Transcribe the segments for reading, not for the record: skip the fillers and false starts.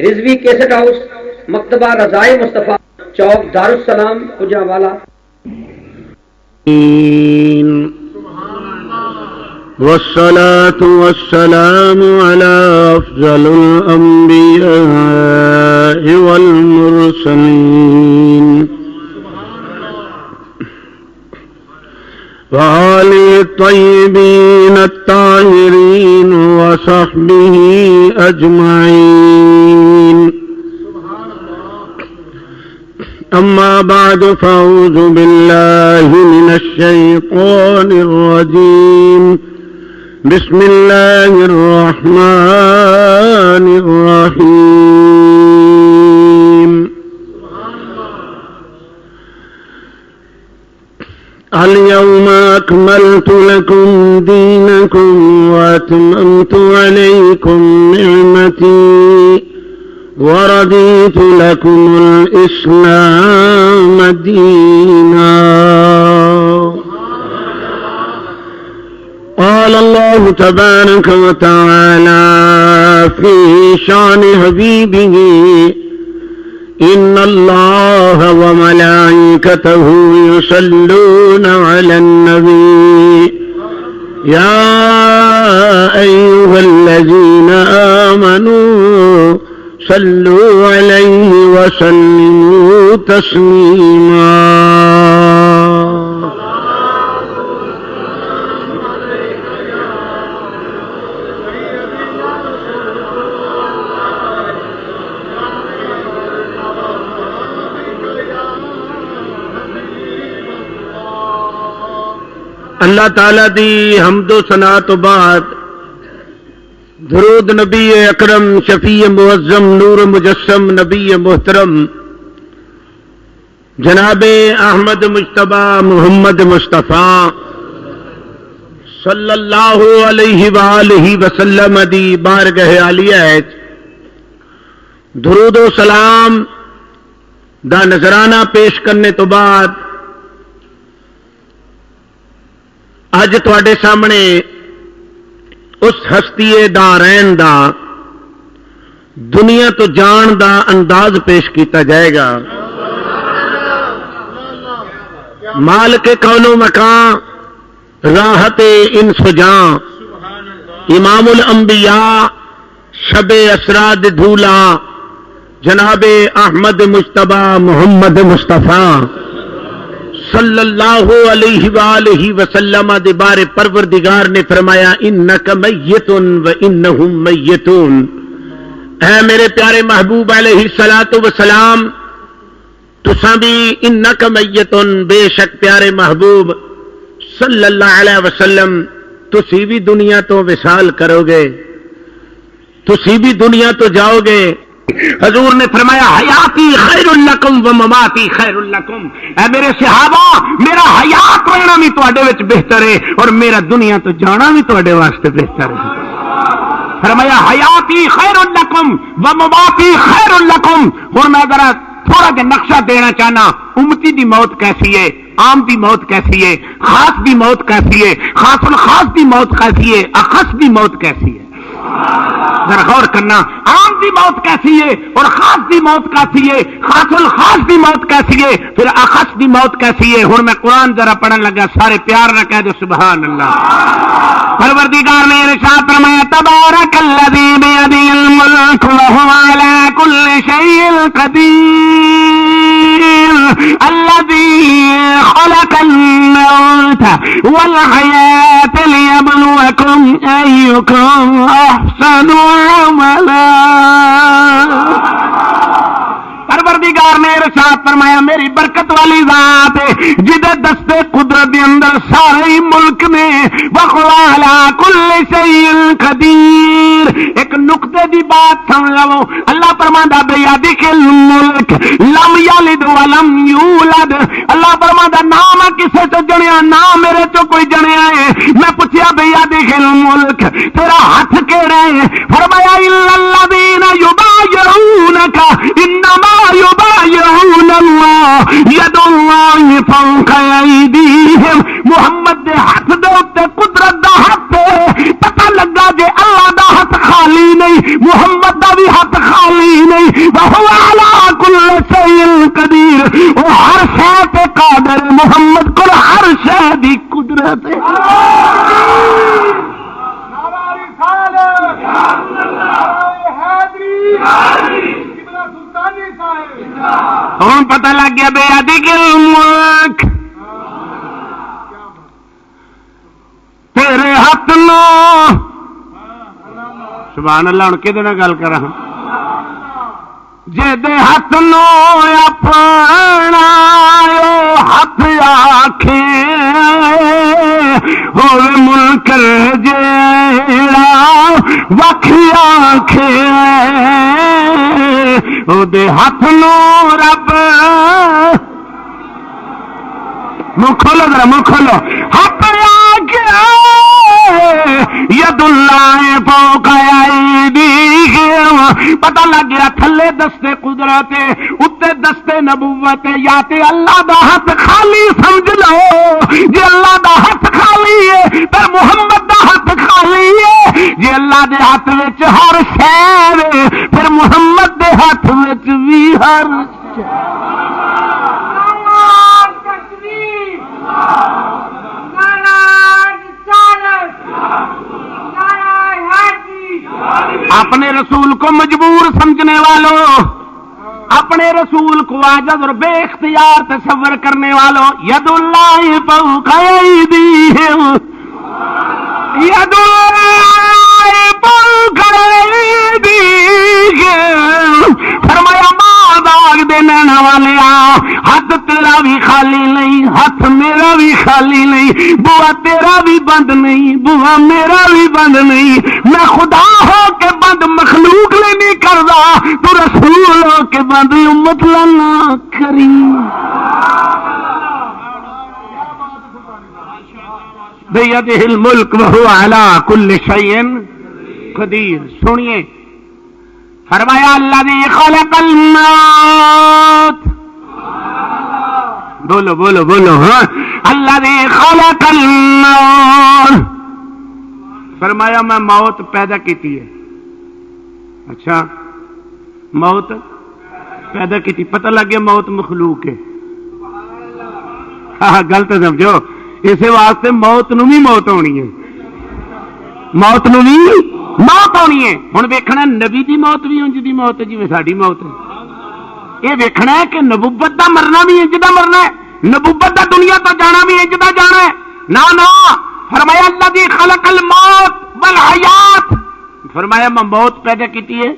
Rizvi cassette house, مکتبہ رضائے مصطفیٰ، چوک دارالسلام کجاوالا۔ والصلاة والسلام على أفضل الأنبياء والمرسلين وآله الطيبين الطاهرين وصحبه أجمعين. أما بعد فأعوذ بالله من الشيطان الرجيم. بسم الله الرحمن الرحيم. اليوم أكملت لكم دينكم وأتممت عليكم نعمتي ورضيت لكم الإسلام دينا. قال الله تبارك وتعالى في شأن حبيبه: إن الله وملائكته يصلون على النبي يا أيها الذين آمنوا صلوا عليه وسلموا تسليما. اللہ تعالی دی حمد و ثنا تو بعد درود نبی اکرم شفیع معظم نور مجسم نبی محترم جناب احمد مجتبی محمد مصطفیٰ صلی اللہ علیہ وآلہ وسلم دی بارگاہ عالیہ درود و سلام دا نذرانہ پیش کرنے تو بعد اج تواڈے سامنے اس ہستی دارین دا دنیا تو جان دا انداز پیش کیتا جائے گا. مالک کون و مکان، راحت انس و جاں، امام الانبیاء، شب اسرا دھولا، جناب احمد مجتبی محمد مصطفیٰ صلی اللہ علیہ وآلہ وسلم دے بارے پروردگار نے فرمایا: انک میت و انہم میتون. اے میرے پیارے محبوب علیہ الصلوۃ والسلام، تساں بھی انک میتون، بے شک پیارے محبوب صلی اللہ علیہ وسلم تسی بھی دنیا تو وصال کرو گے، تسی بھی دنیا تو جاؤ گے. حضور نے فرمایا: حیاتی خیر لکم و مماتی خیر لکم. اے میرے صحابہ، میرا حیات رہنا بھی تواڈے وچ بہتر ہے اور میرا دنیا تو جانا بھی تواڈے واسطے بہتر ہے. فرمایا: حیاتی خیر لکم و مماتی خیر لکم. ہن میں ذرا تھوڑا جا نقشہ دینا چاہنا. امتی دی موت کیسی ہے، عام دی موت کیسی ہے، خاص دی موت کیسی ہے، خاص الخاص دی موت کیسی ہے، اخص دی موت کیسی ہے. ذرا غور کرنا، عام دی موت کیسی ہے اور خاص دی موت کیسی ہے، خاص الخاص دی موت کیسی ہے، پھر اخص دی موت کیسی ہے. ہن میں قرآن ذرا پڑھن لگا، سارے پیار نہ کہہ دو سبحان اللہ. پروردگار نے ارشاد فرمایا: تبارک الذی بیدہ الملک وہو علی کل شیء قدیر الذی خلق الموت والحیاة لیبلوکم ایکم احسن عملا. پروردگار نے ارشاد فرمایا: میری برکت والی ذات ہے جدے دستے قدرت دے اندر سارے ملک نے وَقُلَ عَلَىٰ كُلِّ شَيْءٍ قَدِيرٌ. ایک نقطے دی بات سن لو، اللہ فرماندا بِیَدِکَ الْمُلْک لَمْ یَلِدْ وَلَمْ یُولَدْ. اللہ فرماندا نہ میں کسے تو جنیا، نہ میرے تو کوئی جنیا ہے. میں پوچھیا بِیَدِکَ الْمُلْک، تیرا ہاتھ کیڑا ہے؟ فرمایا: إِلَّا الَّذِينَ يُبَايِعُونَكَ إِنَّمَا يُبَايِعُونَ اللَّهَ يَدُ اللَّهِ فَوْقَ أَيْدِيهِمْ. محمد دے ہاتھ دے اوتے قدرت دا ہاتھ ہے. پتہ لگا جے اللہ دا ہاتھ خالی نہیں، محمد دا بھی ہاتھ خالی نہیں وہو علی کل شیء قدیر، وہ ہر شے تے قادر، محمد کو ہر شے دی قدرت ہے۔ ہوں پتہ لگ گیا بے ادی الملک تیرے ہاتھ نو، سبحان اللہ۔ ہوں کہ گل کرا جے دے ہاتھ نو اپنا ہاتھ آکھے ہوے منکر جیڑا وکھ آکھے، او دے ہاتھ نو رب منہ کھولو ذرا، منہ کھولو، ہاتھ آکھے ید اللہ فوق ایدیہم، پتہ لگ گیا تھلے دستے قدرت اتے دستے نبوت، یا تے اللہ دا ہاتھ خالی سمجھ لو، جے اللہ دا ہاتھ خالی ہے پھر محمد دا ہاتھ خالی ہے، جے اللہ دے ہاتھ وچ ہر شے پھر محمد دے ہاتھ وچ بھی ہر اپنے رسول کو مجبور سمجھنے والوں، اپنے رسول کو عاجز اور بے اختیار تصور کرنے والوں، ید اللہ فوق ایدیہم، ید اللہ فوق ایدیہم، فرمایا ماں داغ دے نینا والیا، ہاتھ تیرا بھی خالی نہیں، ہاتھ میرا بھی خالی نہیں، بوا تیرا بھی بند نہیں، بوا میرا بھی بند نہیں، میں خدا ہو کے بند مخلوق لے نہیں کردا، تو رسول ہو کے بند امت لانا کری۔ بیدہ الملک وہو علی کل شیء قدیر۔ سنیے فرمایا الذی خلق الموت، بولو بولو بولو، ہاں الذی خلق الموت، فرمایا میں موت پیدا کیتی ہے۔ اچھا موت پیدا کیتی، پتہ لگ گیا موت مخلوق ہے۔ ہاں گل تو سمجھو، اسی واسطے موت نو بھی موت ہونی ہے، موت نو بھی موت ہونی ہے۔ ہن ویکھنا نبی دی موت بھی انج دی موت ہے جویں ساڈی موت ہے، یہ ویکھنا ہے کہ نبوت دا مرنا بھی انج دا مرنا ہے، نبوت دا دنیا تو جانا بھی انج دا جانا ہے۔ نہ فرمایا الذی خلق الموت والحیات، فرمایا میں موت پیدا کیتی ہے،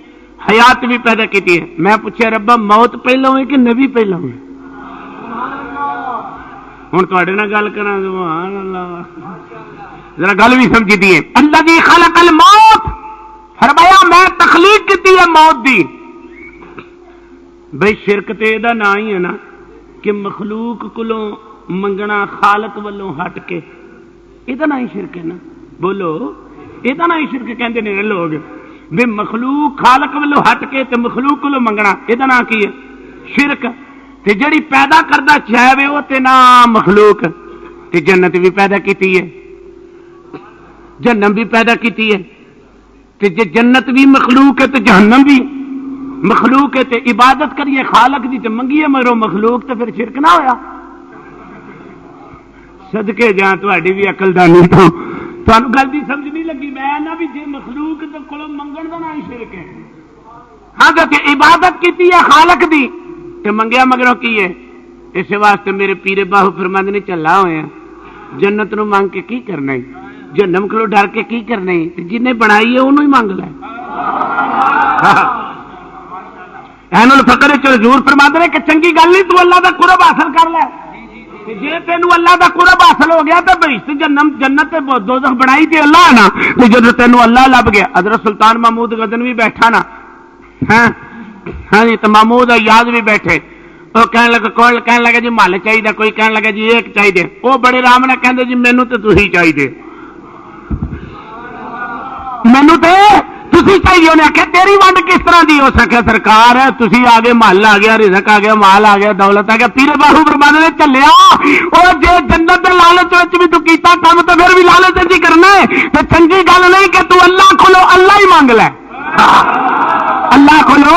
حیات بھی پیدا کیتی ہے۔ میں پوچھا ربا موت پہلو ہے کہ نبی پہلو ہے؟ ہوں تواڈے نال گل کراں، سبحان اللہ، ذرا گل بھی سمجھی دی ہے۔ الذی خلق الموت، فرمایا میں تخلیق کیتی ہے موت دی۔ بھئی شرک تے دا نا ہی ہے نا کہ مخلوق کولوں منگنا خالق والوں ہٹ کے، یہ نا ہی شرک ہے نا، بولو یہ نا ہی شرک کہندے نے لوگ، بھی مخلوق خالق والوں ہٹ کے تے مخلوق کولوں منگنا، یہ نا کی ہے شرک۔ تے جڑی پیدا کردا چاہے وے او تے نا مخلوق، تے جنت بھی پیدا کیتی ہے، جہنم بھی پیدا کیتی ہے، تے جے جنت بھی مخلوق ہے تے جہنم بھی مخلوق ہے، تے عبادت کریے خالق دی تے منگیے مرو مخلوق، تے پھر شرک نہ ہویا؟ صدقے جاں تہاڈی بھی عقل دانی تو تانوں گل دی سمجھ نہیں لگی۔ میں نہ بھی جے مخلوق تے کولوں منگن دا نہ ہی شرک ہے، ہاں تے عبادت کیتی ہے خالق دی تے منگیا مگروں کی ہے۔ اس واسطے میرے پیر باہو فرماندے نے چلا ہویا جنت نو مانگ کے کی کرنا ہے، جہنم کو ڈر کے کی کرنا ہے، جنہیں بنائی ہے انہوں ہی مانگ لے۔ این الفقر حضور فرماتے ہیں کہ چنگی گل نہیں، تو اللہ دا قرب حاصل کر لے، جی تینوں اللہ دا قرب حاصل ہو گیا تو بہشت جنت دوزخ بنائی تھی اللہ نا، تو جب تینوں اللہ لب گیا۔ حضرت سلطان محمود غزنوی بیٹھا نا، ہاں جی، تو محمود یاد بھی بیٹھے، وہ کہنے لگا کوئی کہنے لگا جی مال چاہیے، کوئی کہنے لگا جی ایک چاہیے، وہ بڑے رام نے کہتے جی مینوں تو تسی چاہیے، مینوں تے تسی چاہیے۔ انہیں آخیا تیری ونڈ کس طرح دی ہو سکے سرکار، تسی آ گئے، مال آ گیا، رزق آ گیا، مال آ گیا، دولت آ گیا۔ پیر باہو فرمانے نے چلیا اور جے جنت دے لالچ وچ بھی تو کیتا کام تو پھر بھی لالچ ہی کرنا ہے، تو چنگی گل نہیں کہ تو اللہ کھولو اللہ ہی مانگ لے۔ اللہ کھولو،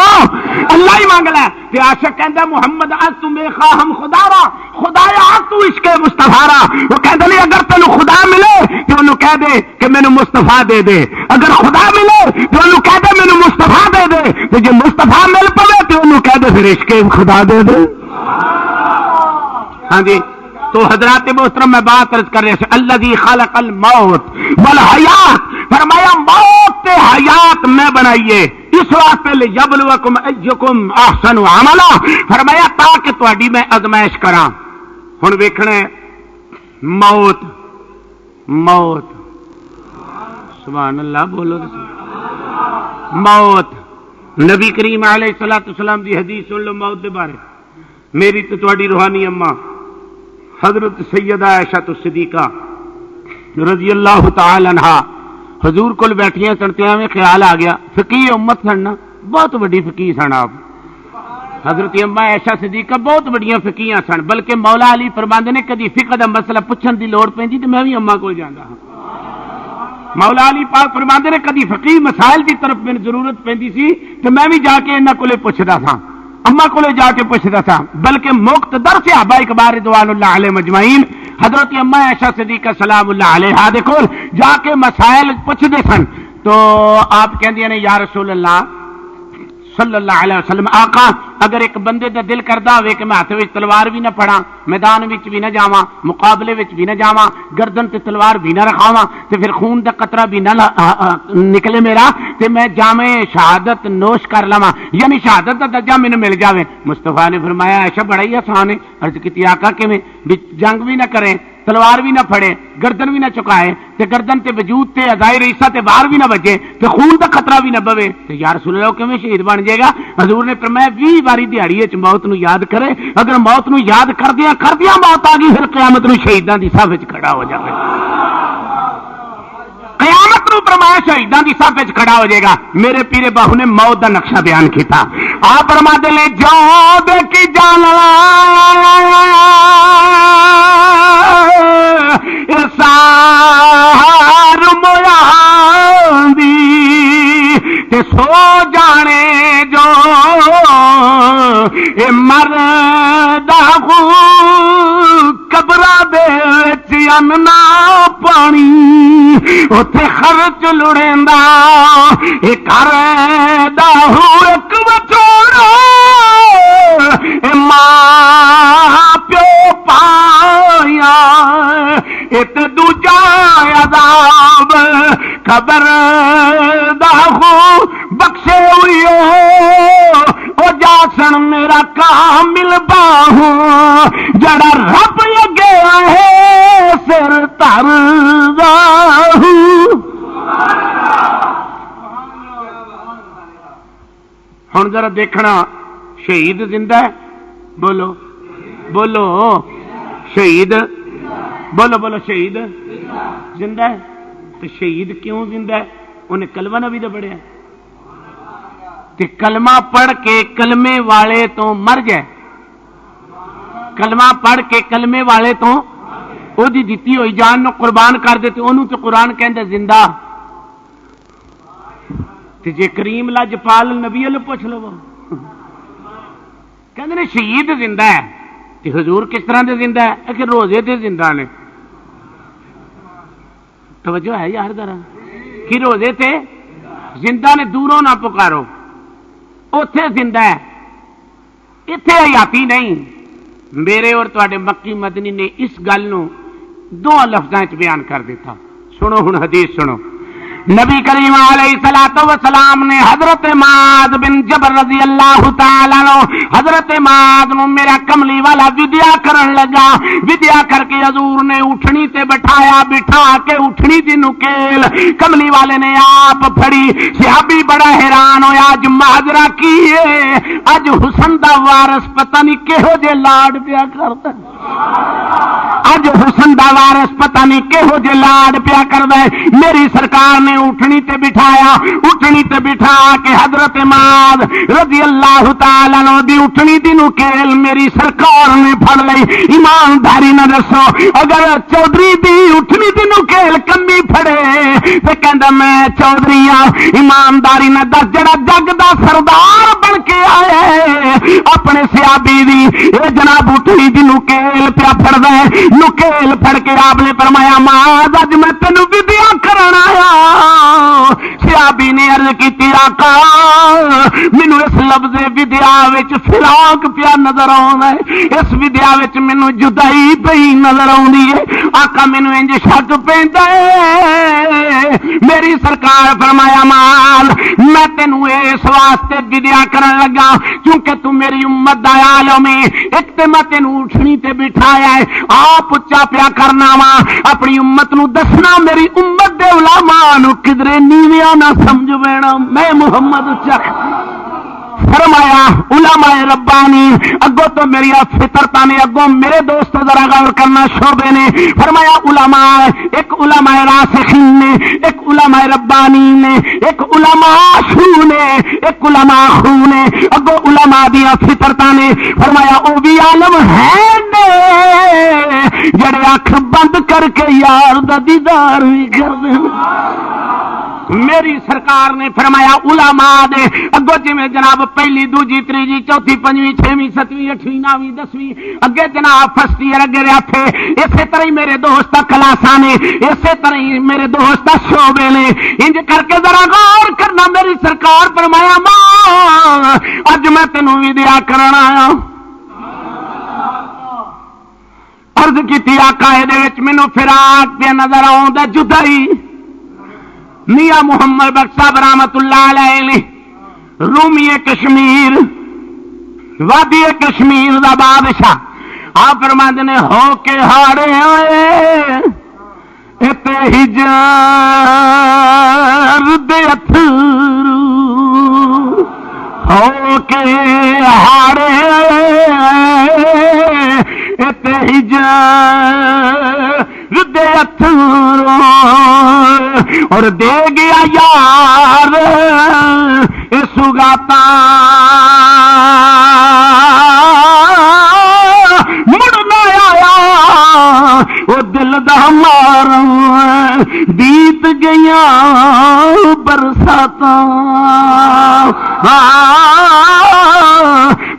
اللہ ہی مانگ لے۔ تے عاشق کہندا محمد از تو میں خواہم خدا را، خدایا تو عشق مصطفیٰ را۔ وہ کہندا نہیں اگر تینوں خدا ملے تو انہوں کہہ دے کہ مینوں مصطفیٰ دے دے، اگر خدا ملے تو انہوں کہہ دے مینوں مصطفیٰ دے دے، تے جے مصطفیٰ مل پوے تو انہوں کہہ دے پھر عشق خدا دے دے۔ ہاں جی، تو حضرات محترم میں بات عرض کر رہے ہیں الذی خلق الموت والحیات، فرمایا موت تے حیات میں بنائیے اس واسطے لیبلوکم ایکم احسن عملا، فرمایا تاکہ تہاڈی میں آزمائش کراں۔ ہن ویکھنا موت، موت سبحان اللہ بولو، موت نبی کریم علیہ الصلوۃ والسلام دی حدیث سن لو موت دے بارے۔ میری تو تہاڈی روحانی اماں حضرت سیدہ عائشہ صدیقہ رضی اللہ تعالی عنہا حضور کول بیٹھیاں سنتے میں خیال آ گیا، فقیہ امت سن، بہت بڑی فقیہ سن آپ، حضرت اما عائشہ صدیقہ بہت بڑیاں فقیہ سن، بلکہ مولا علی فرماندے نے کدی فقہ دا مسئلہ پوچھن دی لوڑ پیندی تے میں بھی اما کول جاندا ہاں۔ مولا علی پاک فرماندے نے کدی فقی مسائل دی طرف میں ضرورت پیندی سی تے میں بھی جا کے انہاں کولے پوچھدا تھا، اما کولے جا کے پوچھدا تھا، بلکہ مقتدر صحابہ اکبار رضوان اللہ علیہ مجمعین حضرت اما عائشہ صدیقہ سلام اللہ علیہا دے کول جا کے مسائل پوچھدے سن، تو آپ کہندے نے یا رسول اللہ صلی اللہ علیہ وسلم، آقا اگر ایک بندے دا دل کردا ہوئے کہ میں ہاتھ وچ تلوار بھی نہ پھڑاں، میدان وچ بھی نہ جاواں، مقابلے وچ بھی نہ جاواں، گردن تے تلوار بھی نہ رکھاواں تے پھر خون دا قطرہ بھی نہ نکلے میرا تے میں جامع شہادت نوش کر لواں، یعنی شہادت دا درجہ مینوں مل جاوے۔ مصطفیٰ نے فرمایا عائشہ بڑا ہی آسان ہے۔ عرض کیتی آقا کیویں؟ جنگ بھی نہ کریں، تلوار بھی نہ پھڑے، گردن بھی نہ چکائے تے گردن تے وجود تے ادائے رئیسہ تے باہر بھی نہ بجے تے خون دا خطرہ بھی نہ بوے تے یا رسول اللہ کیویں شہید بن جائے گا؟ حضور نے فرمایا 20 باری دیہاڑی وچ موت نو یاد کرے، اگر موت نو یاد کردیاں موت آ گئی پھر قیامت نو شہیداں دی صف وچ کھڑا ہو جائے، قیامت نو فرمایا شہیداں دی صف وچ کھڑا ہو جائے گا۔ میرے پیرے باہو نے موت دا نقشہ بیان کیتا، آپ فرماتے نے جو دیکھی جان سار مویا دی تے سو جانے جو اے مردا قبراں دے وچ اننا پانی اوتھے خرچ لڑیندا اے کردا ایک وچوڑا اے ماں پیو پایا ایت دوجا عذاب قبر داخو بخشے ہوئی او جاسن میرا کامل باہو جڑا رب لگیا ہے سر تر داہو۔ ہن ذرا دیکھنا شہید زندہ ہے، بولو بولو شہید، بولو بولو شہید زندہ ہے۔ تو شہید کیوں زندہ ہے؟ انہیں کلمہ نبی دا پڑھیا تے کلمہ پڑھ کے کلمے والے تو مر جائے، کلمہ پڑھ کے کلمے والے تو او دی دتی ہوئی جان نو قربان کر دے تے انہوں تے قرآن کہندا زندہ۔ تے جے کریم لاجپال نبی اللہ پوچھ لو کہندے نے شہید زندہ ہے، تے حضور کس طرح دے زندہ ہے کہ روزے تے زندہ نے؟ توجہ ہے یار ذرا کہ روزے تے زندہ نے، دوروں نہ پکارو، اوتھے زندہ ہے، ایتھے حیاتی نہیں۔ میرے اور تواڈے مکی مدنی نے اس گل نو 2 لفظاں وچ بیان کر دیتا۔ سنو ہن حدیث سنو، نبی کریم علیہ الصلوۃ والسلام نے حضرت معاذ بن جبل رضی اللہ تعالیٰ عنہ، حضرت معاذ نو میرا کملی والا ودیا کرن لگا، ودیا کر کے حضور نے اٹھنی تے بٹھایا، بٹھا کے اٹھنی دی نکیل کملی والے نے آپ پھڑی۔ صحابی بڑا حیران ہویا، اج ماجرا کی ہے؟ اج حسن دا وارث پتہ نہیں کہو جے لاڈ پیا کردا، اج حسن دا وارث پتہ نہیں کہو جے لاڈ پیا کردا ہے۔ میری سرکار نے نے اٹھنی تے بٹھایا، اٹھنی تے بٹھا کے حضرت معاذ رضی اللہ تعالی عنہ دی اٹھنی دی نکیل میری سرکار نے پھڑ لئی۔ ایمانداری نہ دسو اگر چودھری دی اٹھنی دی نکیل کمی پھڑے تے کہندا میں چودھری ہاں، ایمانداری نہ دس جڑا جگ دا سردار بن کے آئے اپنے صحابی دی اے جناب اٹھنی دی نکیل پیا پھڑدا ہے، نکیل پھڑ کے آپ نے فرمایا معاذ اج میں تینوں ودیا کرن آیا۔ صحابی نے عرض کیتی آقا مینوں اس لفظ ودیا وچ فراق پیا نظر آوندا ہے، اس ودیا وچ مینوں جدائی پئی نظر آوندی ہے، آقا مینوں انج شک پیندا ہے۔ میری سرکار فرمایا معاذ میں تینوں اس واسطے ودیا کرن لگا کیونکہ تو میری امت دا عالم ہے، ایک تے میں تینوں اٹھنی تے بٹھایا ہے، آپ اچا پیا کرنا وا اپنی امت نو دسنا میری امت دے علماء نو کدرے نیویاں نہ سمجھ بینا، میں محمد اچا فرمایا علماء ربانی اگوں تو میری فطرتاں نے اگوں میرے دوست ذرا غور کرنا شعبے نے فرمایا علماء ایک علماء راسخین نے، ایک علماء ربانی نے، ایک علماء شو نے، ایک علماء خو نے، اگوں علماء دیا فطرتاں نے فرمایا او بھی عالم ہے نے جڑے اکھ بند کر کے یار دا دیدار بھی کردے۔ میری سرکار نے فرمایا علماء دے اگو جی میں جناب پہلی دوجی تیجی چوتھی پنجویں چھویں ستویں اٹھویں نویں دسویں اگے جناب فرسٹ ایئر اگے رہے تھے، اسی طرح ہی میرے دوست کلاساں نے، اسی طرح ہی میرے دوست شعبے نے، انج کر کے ذرا غور کرنا۔ میری سرکار فرمایا ماں اج میں تینوں ودیا کرن آیا۔ عرض کیتی آقا دے وچ مینوں فراق پہ نظر آوندا جدائی۔ میاں محمد بخش صاحب رحمت اللہ علیہ رومی کشمیر وادی کشمیر دا بادشاہ آپ فرماندے نے ہو کے ہاڑے آئے اتے ہجر دے اتھرو، ہو کے ہاڑے اتے ہجر دے اتھرو اور دے گیا یار سگاتا مڑنا آیا وہ دل دا مارا بیت گیا برساتا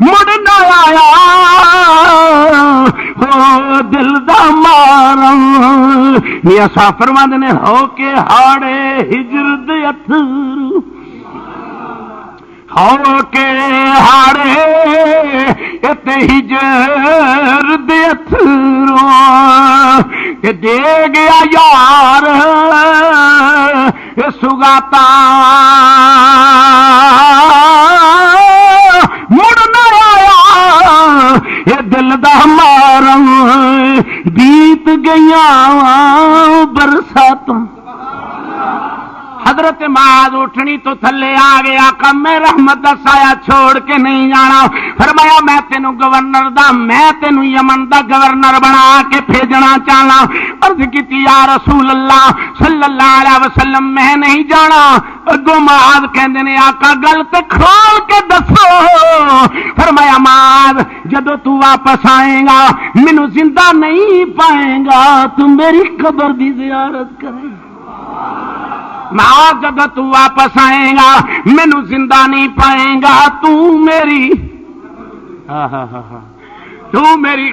مڑنا آیا وہ دل دا مارا۔ میاں صاحب فرماندے نے ہو کے ہاڑے ہجر دے اتھرو، ہو کے ہاڑے اتے ہجر دے اتھرو کہ دے گیا یار سگاتا مڑنا آیا یہ دل دا مارا بیت گیا برسات۔ حضرت معاذ اٹھنی تو تھلے آ گیا کہ میں رحمت دا سایہ چھوڑ کے نہیں جانا۔ فرمایا میں تینوں گورنر دا، میں تینوں یمن دا گورنر بنا کے بھیجنا چاہنا۔ عرض کیتی یا رسول اللہ صلی اللہ علیہ وسلم میں نہیں جانا۔ اگوں معاذ کہندے نے آقا گل تے کھول کے دسو۔ فرمایا معاذ جدو تو واپس آئے گا مینوں زندہ نہیں پائے گا، تو میری قبر دی زیارت کرے گا۔ معاذ جب تو واپس آئے گا مینوں زندہ نہیں پائے گا، تو میری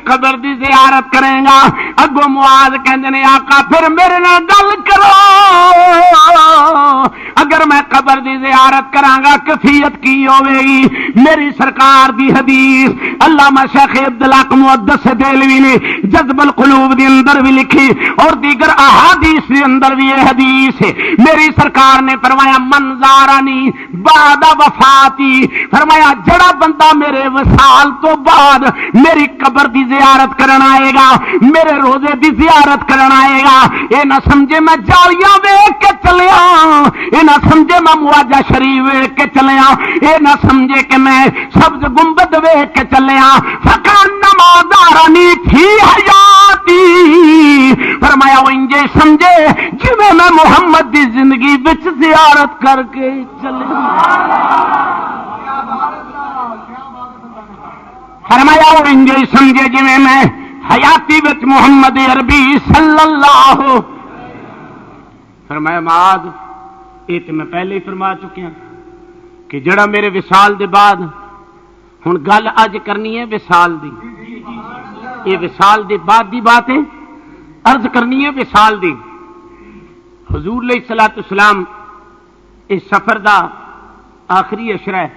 قبر دی زیارت کرے گا۔ اگو معاذ کہندے نے آقا پھر میرے نال گل کرو، اگر میں قبر دی زیارت کراں گا کیفیت کی ہوے گی؟ میری سرکار دی حدیث علامہ شیخ عبدالحق محدث دہلوی نے جذب القلوب دے اندر بھی لکھی اور دیگر احادیث دے اندر بھی یہ حدیث ہے۔ میری سرکار نے فرمایا من زارنی بعد وفاتی، فرمایا جڑا بندہ میرے وصال تو بعد میری قبر دی زیارت کرنا آئے گا، میرے روزے دی زیارت کرنا آئے گا، اے نہ سمجھے میں جالیاں ویکھ کے چلیا، اے نہ سمجھے میں مواجہ شریف ویکھ کے چلیا، اے نہ سمجھے کہ میں سبز گنبد ویکھ کے چلیا، فکانما فلما دارنی فی حیاتی، فرمایا وہ انجے سمجھے جی میں محمد دی زندگی وچ زیارت کر کے چلے، فرمایا وہ انجے سمجھے جی میں حیاتی وچ محمد عربی صلی اللہ، فرمایا معاذ یہ تو میں پہلے ہی فرما چکیا کہ جڑا میرے وصال دے بعد ہن گل اج کرنی ہے وصال دی، یہ وصال دے بعد دی بات ہے، عرض کرنی ہے وصال دی۔ حضور علیہ الصلوۃ والسلام اس سفر دا آخری اشرہ ہے،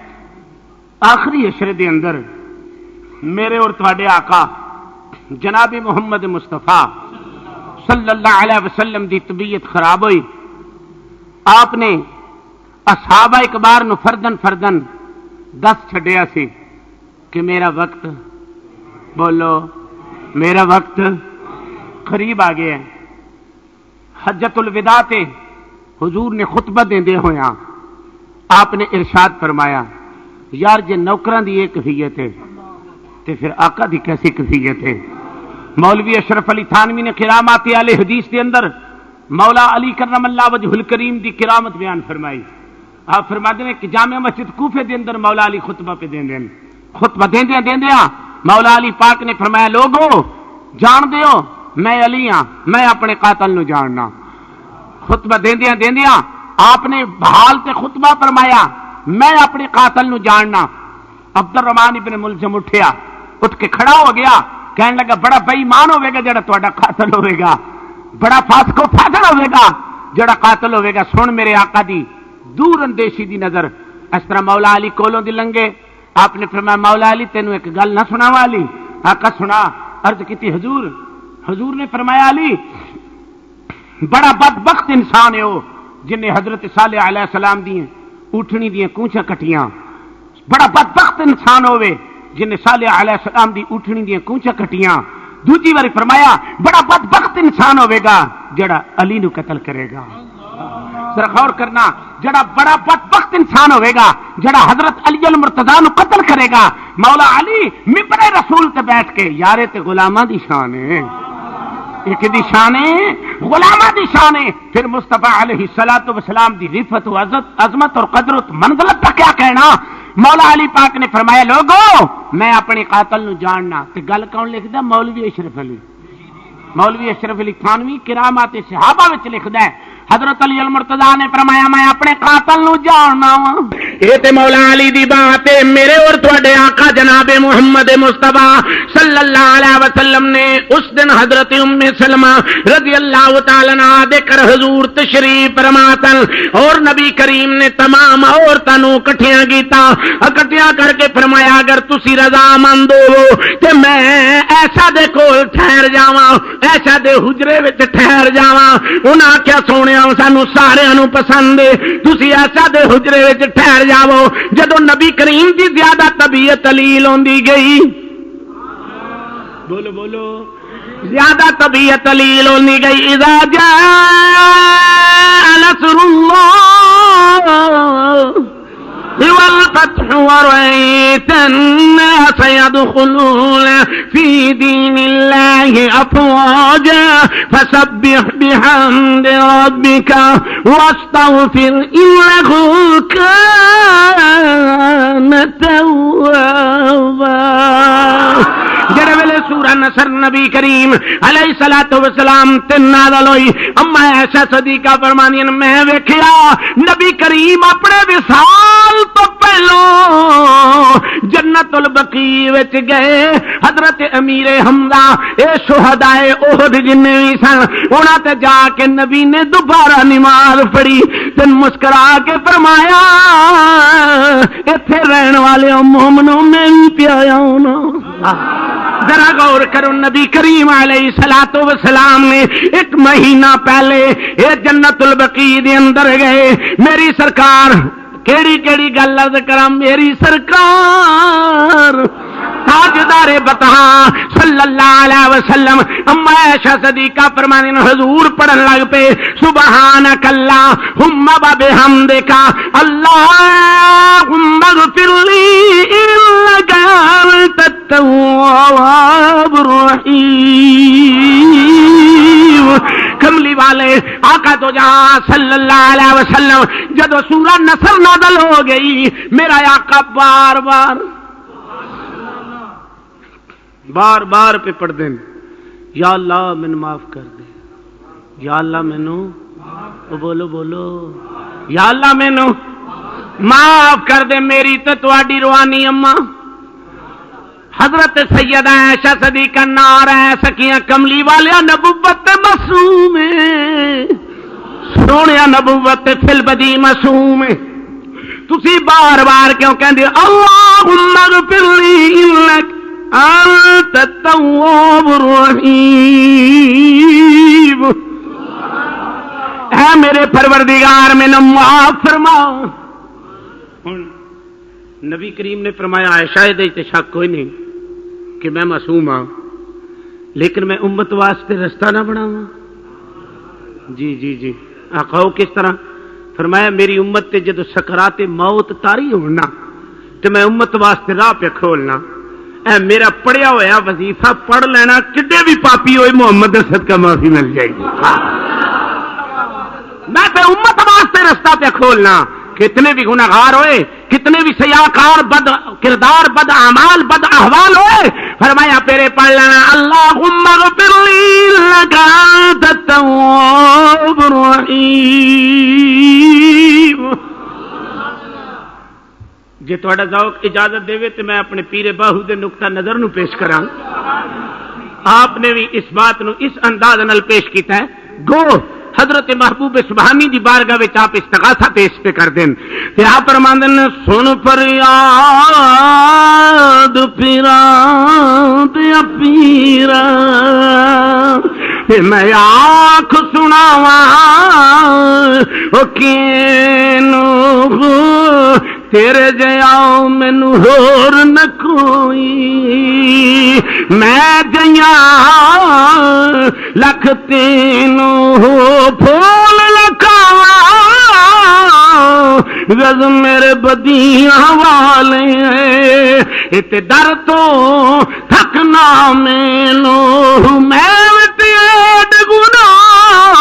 آخری اشرے دے اندر میرے اور تواڈے آقا جناب محمد مصطفیٰ صلی اللہ علیہ وسلم دی طبیعت خراب ہوئی، آپ نے اصحابہ اکبار نو فردن فردن دس چھڈیا سی کہ میرا وقت، بولو میرا وقت قریب آ گیا ہے۔ حجت الوداع تے حضور نے خطبہ دیندے ہویا آپ نے ارشاد فرمایا یار جے نوکراں دی ایک کیفیت ہے تے پھر آقا دی کیسی کیفیت ہے۔ مولوی اشرف علی تھانوی نے کرامات اہل حدیث کے اندر مولا علی کرم اللہ وجہ الکریم دی کرامت بیان فرمائی۔ آپ فرماتے ہیں کہ جامع مسجد کوفے دے اندر مولا علی خطبہ پہ دیندے ہیں، خطبہ دیندیاں مولا علی پاک نے فرمایا لوگو جان دیو میں علی ہاں، میں اپنے قاتل نو جاننا۔ خطبہ دیندیاں آپ نے بحال تے خطبہ فرمایا میں اپنے قاتل نو جاننا۔ عبد الرحمن ابن ملجم اٹھ کے کھڑا ہو گیا، کہنے لگا بڑا بے ایمان ہوے گا جڑا تہاڈا قاتل ہوے گا، بڑا فاسق و فاجر ہوے گا جڑا قاتل ہوے گا۔ سن میرے آقا دی دور اندیشی دی نظر اس طرح مولا علی کولوں دی لنگے، آپ نے فرمایا مولا علی تینوں ایک گل نہ سناواں علی؟ آقا سنا۔ عرض کیتی حضور نے فرمایا علی بڑا بدبخت انسان ہے وہ جن نے حضرت صالح علیہ السلام دی اٹھنی دی کونچاں کٹیاں، بڑا بدبخت انسان ہوئے جن نے صالح علیہ السلام دی اٹھنی دی کونچاں کٹیاں۔ دوسری بار فرمایا بڑا بدبخت انسان ہوئے گا جڑا علی نو قتل کرے گا۔ ذرا غور کرنا، جڑا بڑا بدبخت انسان ہوئے گا جڑا حضرت علی المرتضیٰ نو قتل کرے گا۔ مولا علی ممبر رسول تے بیٹھ کے یارے تے غلاماں دی شان ہے، ایک دی شان ہے غلاماں دی شان ہے، پھر مصطفیٰ علیہ الصلوۃ والسلام دی رفعت و عظمت اور قدرت منزلت کا کیا کہنا۔ مولا علی پاک نے فرمایا لوگو میں اپنے قاتل نو جاننا۔ تے گل کون لکھدا؟ مولوی اشرف علی، مولوی اشرف علی تھانوی کرامات صحابہ وچ لکھدا ہے حضرت علی المرتضیٰ نے فرمایا میں اپنے قاتل نو جاننا وا۔ یہ تے مولا علی دی بات ہے۔ میرے اور تواڈے آقا جناب محمد مصطفیٰ صلی اللہ علیہ وسلم نے اس دن حضرت ام سلمہ رضی اللہ تعالی عنہا دے کر حضور تشریف فرماتن اور نبی کریم نے تمام عورتاں نو اکٹھیاں کیتا، اکٹھیاں کر کے فرمایا اگر تسی رضامند ہو تے میں ایسا دے کول ٹھہر جاواں، ایسا دے حجرے وچ ٹھہر جاواں۔ انہاں کیا سونے سانو سارے پسند ہے، تسی ایسا دے حجرے وچ ٹھہر جاؤ۔ جدو نبی کریم دی زیادہ طبیعت علیل ہوندی گئی، بولو بولو زیادہ طبیعت علیل ہوندی گئی، اذا جاء نصر اللہ والفتح ورأيت الناس يدخلون في دين الله أفواجا فسبح بحمد ربك واستغفر إنه كان توابا۔ جڑے ویلے سورہ نصر نبی کریم علیہ الصلوۃ والسلام تے نازل ہوئی، اما عائشہ صدیقہ فرمانی میں ویکھیا نبی کریم اپنے وصال تو پہلو جنت البقیع وچ گئے، حضرت امیر حمزہ اے شہدائے احد جن بھی سن انہاں تے جا کے نبی نے دوبارہ نماز پڑھی تے مسکرا کے فرمایا ایتھے رہن والے مومنوں میں بھی پیایا ہونا۔ ذرا غور کرو، نبی کریم علیہ الصلوۃ والسلام نے ایک مہینہ پہلے یہ جنت البقیع دے اندر گئے۔ میری سرکار کیڑی کیڑی گل عرض کراں، میری سرکار تاجدار بطحا صلی اللہ علیہ وسلم اما عائشہ صدیقہ فرمانی حضور پڑھن لگ پے سبحانک اللہم وبحمدک اللہم اغفر لی انک انت التواب التواب الرحیم. کملی والے آقا تو جہاں صلی اللہ علیہ وسلم جدو سورہ نصر نازل ہو گئی میرا آقا بار بار پہ پڑھ دیں یا اللہ مینوں معاف کر دے, یا اللہ مینوں بولو بولو یا اللہ مینوں معاف کر دے. میری تے تواڈی روحانی اماں حضرت سیدہ عائشہ صدیقہ نار ہے سکیاں کملی والیا نبوت معصوم ہے سونیا نبوت فی البدی معصوم ہے. تسی بار بار کیوں کہندے اللہم اغفر لی انک انت التواب الرحیم. اے میرے پروردگار مینوں معاف فرما. نبی کریم نے فرمایا عائشہ دے تے شک کوئی نہیں کہ میں معصوم ہاں لیکن میں امت واسطے رستہ نہ بناواں. جی جی جی آقا کس طرح فرمایا میری امت تے جدو سکرات موت تاری ہونا تے میں امت واسطے راہ پہ کھولنا. اے میرا پڑھیا ہویا وظیفہ پڑھ لینا کڈے بھی پاپی ہوئے محمد دے صدقہ معافی مل جائے گی. میں تے امت واسطے رستہ پہ کھولنا کتنے بھی گناہگار ہوئے کتنے بھی سیاکار بد کردار بد اعمال بد احوال ہوئے فرمایا پیرے پڑھ لینا اللہم اغفر لی انک انت التواب الرحیم. جے تہاڈا ذوق اجازت دے تے میں اپنے پیر باہو دے نقطہ نظر نو پیش کراں. آپ نے بھی اس بات نو اس انداز نال پیش کیتا ہے گو حضرت محبوب سبحانی دی بارگاہ وچ آپ استغاثہ پیش پہ کر دین تے آپ فرماندے نے سن فریاد پیرا تے پیرا تے میں آنکھ سناواں او کینو تیرے جیا مینوں ہور نہ کوئی میں جیاں لکھ تینوں پھول لکھاواں غز میرے بدیاں والے تے در تو تھکنا مینوں میں ٹیڈ گناہ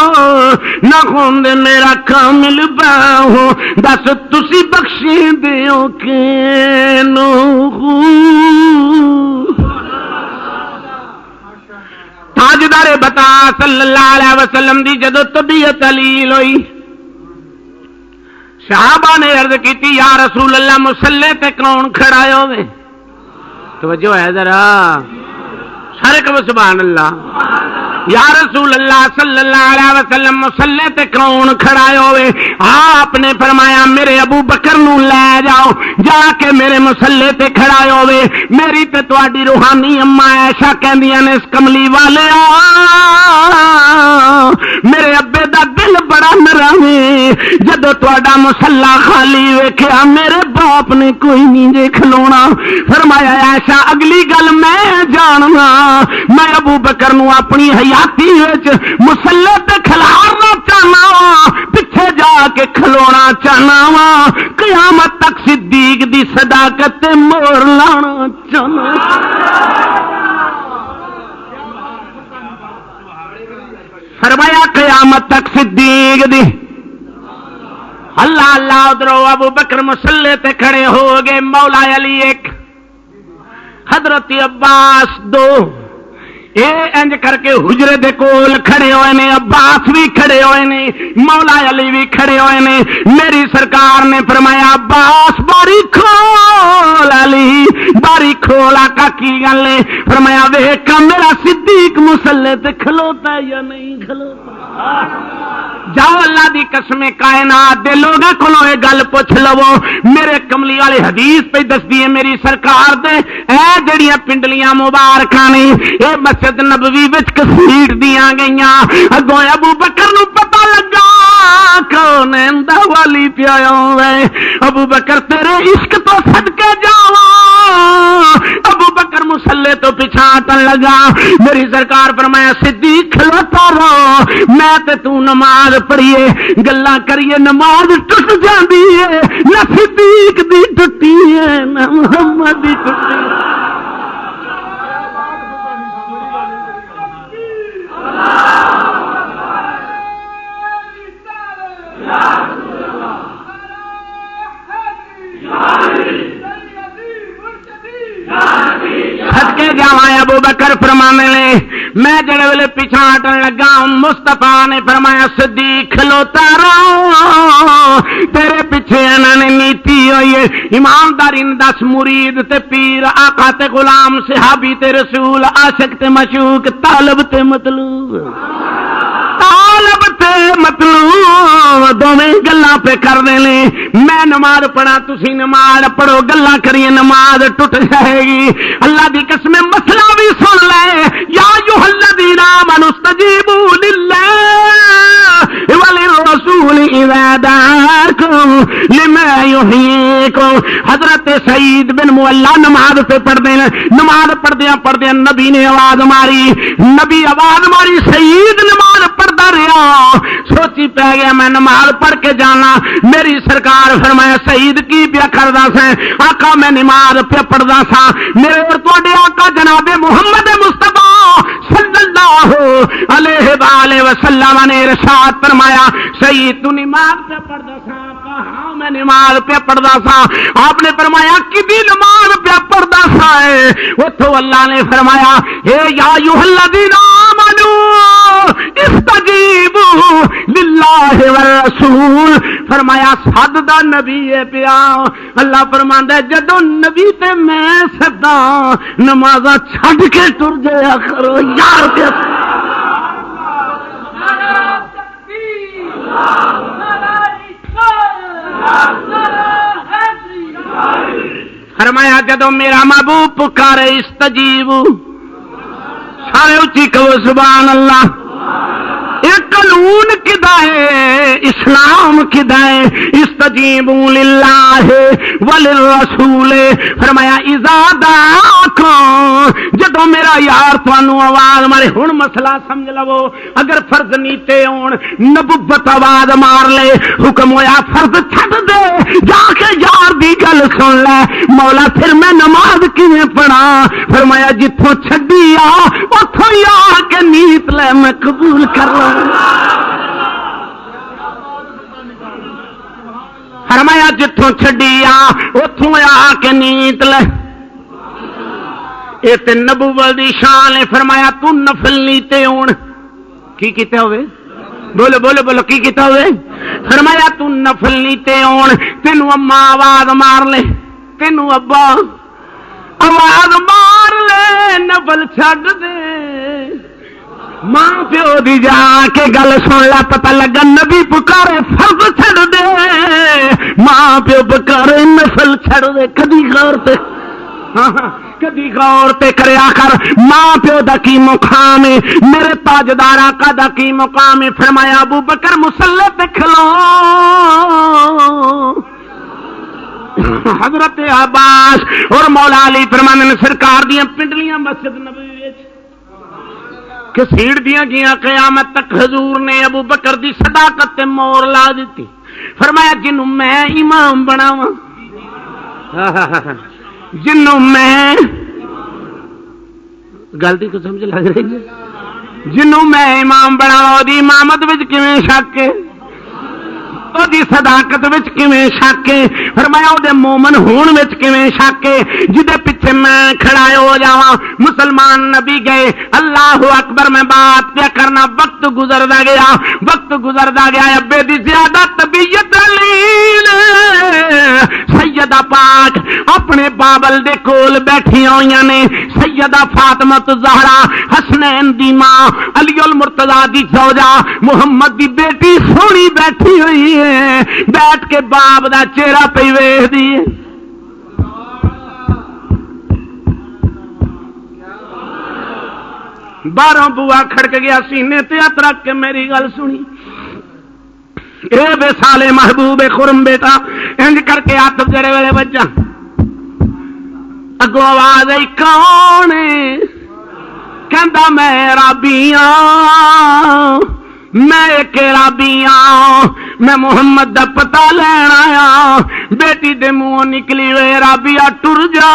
نہ ہوندے میرا کامل باہو دس تسی بخشی دیو کینو. تاجدار بتا صلی اللہ علیہ وسلم دی جدو طبیعت علیل ہوئی صحابہ نے عرض کی یا رسول اللہ مصلی تے کون کھڑا ہوئے. توجہ ہے ذرا سارے کہو سبحان اللہ. یا رسول اللہ صلی اللہ علیہ وسلم مصلی تے کون کھڑا ہوئے. آپ نے فرمایا میرے ابو بکر نو لے جاؤ جا کے میرے مصلی تے کھڑا ہوئے. میری تے تواڈی روحانی اما عائشہ کہندیاں نے اس کملی والے میرے ابے دا دل بڑا نرم ہے جدو تواڈا مصلی خالی ویکھیا میرے باپ نے کوئی نہیں جے کھلونا. فرمایا عائشہ اگلی گل میں جاننا میں ابو بکر نو اپنی حیاتی وچ مصلی تے کھلارنا چاہنا وا پیچھے جا کے کھلونا چاہنا وا قیامت تک صدیق دی صداقت تے مور لانا چاہنا. فرمایا قیامت تک صدیق دی اللہ اللہ. ادھرو ابو بکر مصلی تے کھڑے ہو گئے مولا علی ایک حضرت عباس دو اے انج کر کے حجرے دے کول کھڑے ہوئے نے. عباس بھی کھڑے ہوئے نے مولا علی بھی کھڑے ہوئے نے. میری سرکار نے فرمایا عباس باری کھول علی باری کھول. آقا کی گل ہے فرمایا ویکھ میرا صدیق مصلی تے کھلوتا ہے یا نہیں کھلوتا. جاؤ اللہ دی قسم کائنات دے لوگاں کولوں اے گل پوچھ لو میرے کملی والے حدیث پہ دسدی ہے میری سرکار دے اے جڑیاں پنڈلیاں مبارکاں نے اے مسجد نبوی وچ کسیٹ دیاں گئیاں. اگوں ابو بکر نو پتہ لگا کون اندا والی پیا ہوے. ابو بکر تیرے عشق تو صدقے جاواں. ابو بکر مصلی تو پیچھے ہٹن لگا. میری سرکار فرمایا صدیق کھلوتا رہو میں تے تو نماز پڑھیے گلاں کریے نماز ٹوٹ جاندی ہے نہ صدیق دی ٹٹی ہے نہ محمد دی ٹٹی. جاواں ابو بکر فرمانے لے میں جڑے ویلے پیچھے ہٹن لگا مصطفی نے فرمایا صدیق کھلوتا رہو تیرے پیچھے انہاں نے نیتی ہوئی ہے ایمانداری دس مرید تے پیر آقا تے غلام صحابی تے رسول عاشق تے معشوق طالب تے مطلوب طالب تے مطلوب دوویں گلاں پہ کر دے لے میں نماز پڑھا تسی نماز پڑھو گلاں کریے نماز ٹوٹ جائے گی اللہ دی قسم مسئلہ بھی سن لے یا ایھا الذین آمنوا استجیبوا للہ وللرسول اذا دعاکم لما یحییکم حضرت سعید بن معلی نماز پہ پڑھتے ہیں نماز پڑھدیا نبی نے آواز ماری نبی آواز ماری سعید نماز پڑھتا رہا سوچی پہ گیا میں نماز پڑھ کے جانا میری سرکار فرمایا سعید کی پیا کردا سا آقا میں نماز پہ پڑھدا سا میرے اور تواڈے آقا جناب محمد مصطفیٰ صلی اللہ علیہ وآلہ وسلم نے ارشاد فرمایا سعید تو نماز پہ پڑھدا سا ہاں میں نماز پہ پڑھدا سا آپ نے فرمایا کدی نماز پہ پڑھدا سا ہے اتھوں اللہ نے فرمایا اے یا ایھا الذین آمنوا استجیبوا للہ والرسول فرمایا صد دا نبی ہے پیا اللہ فرماندا ہے جدوں نبی تے میں سدا نمازاں چھڈ کے ٹر جایا کرو یار تے فرمایا جدو میرا محبوب پکارے استجیب سارے اچھی کہو سبحان اللہ ایک قانون کدا ہے اسلام کدا ہے استجیبوا للہ وللرسول فرمایا اذا دعاکم جدو میرا یار تانوں آواز مارے ہن مسئلہ سمجھ لو اگر فرض نیتے ہون نبوت آواز مار لے حکم ہویا فرض چھڈ دے جا کے یار دی گل سن لے مولا پھر میں نماز کیویں پڑھا فرمایا جتھوں چھڈی آ اوتھوں ہی آ کے نیت لے میں قبول کر لوں فرمایا جتھوں چھڈی آ اوتھوں آ کے نیت لے اے تے نبوت دی شان ہے فرمایا تو نفل نیتے ہون کی کیتے ہوئے بولو بولو بولو کی کیتا ہوئے فرمایا تو نفل نیتے ہون تینوں اما آواز مار لے تینوں ابا آواز مار لے نفل چھڈ دے ماں پیو دی جا کے گل سن لا پتہ لگا نبی پکارے فرض چھڈ دے ماں پیو پکارے نفل چھڈ دے کدی غور تے کدی غور تے کریا کر ماں پیو دا کی مقام ہے میرے تاجدار آقا دا کی مقام ہے فرمایا ابو بکر مصلی تے کھلو حضرت عباس اور مولا علی فرمانے نے سرکار دیاں پنڈلیاں مسجد نبوی وچ کسیڑ دیاں گیاں قیامت تک حضور نے ابو بکر دی صداقت تے مور لا دیتی فرمایا جنوں میں امام بناواں جنوں میں گل دی کو سمجھ لگ رہی ہے جنوں میں امام بناواں دی امامت وچ کیویں شک ہے او دی صداقت وچ کیویں شک ہے فرمایا او دے مومن ہون وچ کیویں شک ہے جدے پیچھے میں کھڑا ہو جاواں مسلمان نبی گئے اللہ اکبر میں بات کیا کرنا وقت گزردا گیا ابے دی زیادہ طبیعت لیل سیدہ پاک اپنے بابل دے کول بیٹھی ہوئیاں نے سیدہ فاطمہ الزہرا حسنین دی ماں علی المرتضی دی زوجہ محمد دی بیٹی سونی بیٹھی ہوئی ہے بیٹھ کے باپ دا چہرہ پہ ویکھ دی باہروں بوا کھڑک گیا سینے تے ہاتھ رکھ کے میری گل سنی اے بے سالے محبوب خرم بیٹا انج کر کے ہاتھ جڑے ویلے بجا اگوں آواز آئی کون کہندا میں رابیاں میں ایک رابیاں میں محمد دا پتہ لین آیا بیٹی دے منہ نکلی وے رابیا ٹر جا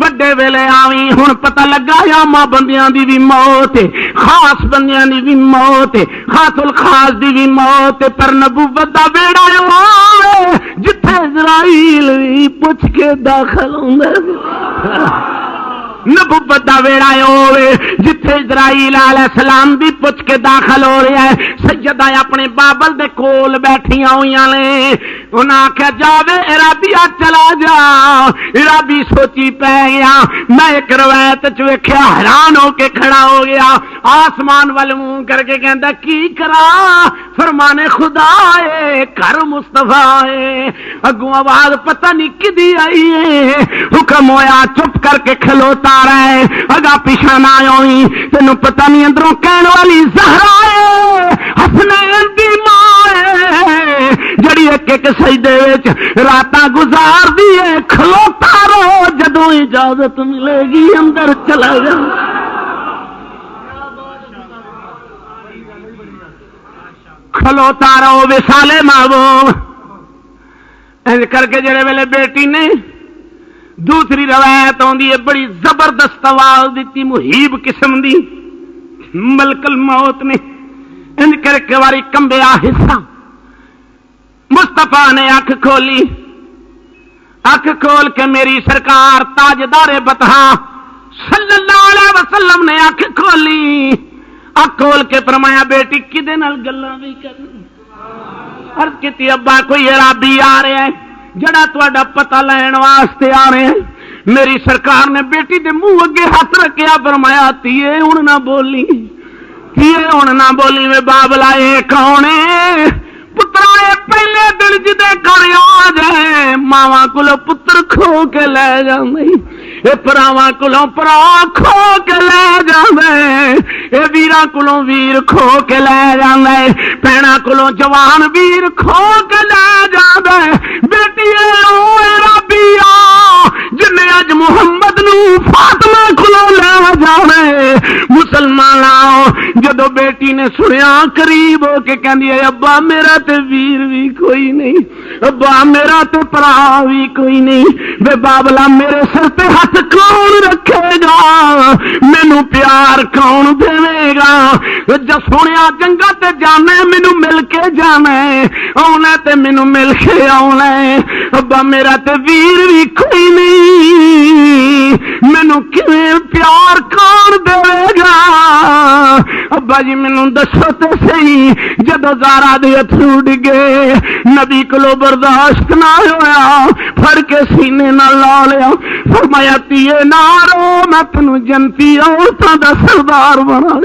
وڈے ویلے آویں ہن پتہ لگا یا ماں بندیاں دی بھی موت ہے خاص بندیاں دی بھی موت ہے خاص الخاص دی بھی موت ہے پر نبوت دا بیڑا ہے جتھے اسرائیل بھی پوچھ کے داخل ہوندے نبوت دا ویڑا ہوئے جتھے اسرائیل علیہ السلام بھی پوچھ کے داخل ہو رہا ہے. سیدہ اپنے بابل دے کول بیٹھیاں ہوئیاں نے انہاں آکھیا جاوے عربیہ چلا جا. عربی سوچی پہ گیا. میں ایک روایت چ ویکھیا حیران ہو کے کھڑا ہو گیا. آسمان وال منہ کر کے کہندا کی کراں فرمانے خدا ہے گھر مصطفیٰ ہے. اگوں آواز پتہ نہیں کدی آئی ہے. حکم ہویا چپ کر کے کھلوتا رہے. اگا پیچھے نہ آئی. تینوں پتہ نہیں اندروں کہن والی زہرا ہے حسنین دی ماں ہے جڑی ایک ایک سجدے وچ راتاں گزار دی ہے. کھلوتا رہو جدوں اجازت ملے گی اندر چلا جا. کھلوتا رہو وصال محبوب. ایسے کر کے جڑے ویلے بیٹی نے دوسری روایت آندی ہے بڑی زبردست آواز دیتی محیب قسم دی. ملک الموت نے ان کر کے واری کمبیا حصہ. مصطفیٰ نے اکھ کھولی. اکھ کھول کے میری سرکار تاجدار بطحا صلی اللہ علیہ وسلم نے اکھ کھولی. اکھ کھول کے فرمایا بیٹی کدے نال گلاں وی کرنی. عرض کیتی ابا کوئی عربی آ رہا ہے جڑا تہاڈا پتہ لین واسطے آ رہے ہیں. میری سرکار نے بیٹی دے منہ اگے ہاتھ رکھیا فرمایا تیے ہن نہ بولی. تیے ہن نہ بولی. میں بابلا اے کون ہے پترا اے پہلے دل جدے گھر آ جائے ماواں کولوں پتر کھو کے لے جاندے. اے پراواں کولوں پرا کھو کے لے جاندے. اے ویراں کولوں ویر کھو کے لے جاندے. بھیڑاں کولوں جوان ویر کھو کے لے جاندے. بیٹی اے ربیا جن اج محمد نو فاطمہ کولوں لے جاوے. مسلماناں جدو بیٹی نے سنیا قریب ہو کے کہندی ہے ابا میرا تے ویر بھی کوئی نہیں. ابا میرا تے پرا بھی کوئی نہیں. بے بابلا میرے سر تے ہاتھ کون رکھے گا. مینوں پیار کون دے گا. جب سنیا جنگا تے جانے مینوں مل کے جانے آنا تے مینوں مل کے آنا. ابا میرا تے ویر بھی کوئی نہیں. مینوں کیویں پیار کون دے گا. ابا جی مینوں دسو تے صحیح. جدو زارا دے اتھرو ڈگے نبی کولو برداشت نہ ہویا پھڑ کے سینے نہ لا لیا. فرمایا تیے نہ رو میں تینوں جنتی عورتاں دا سردار بنا.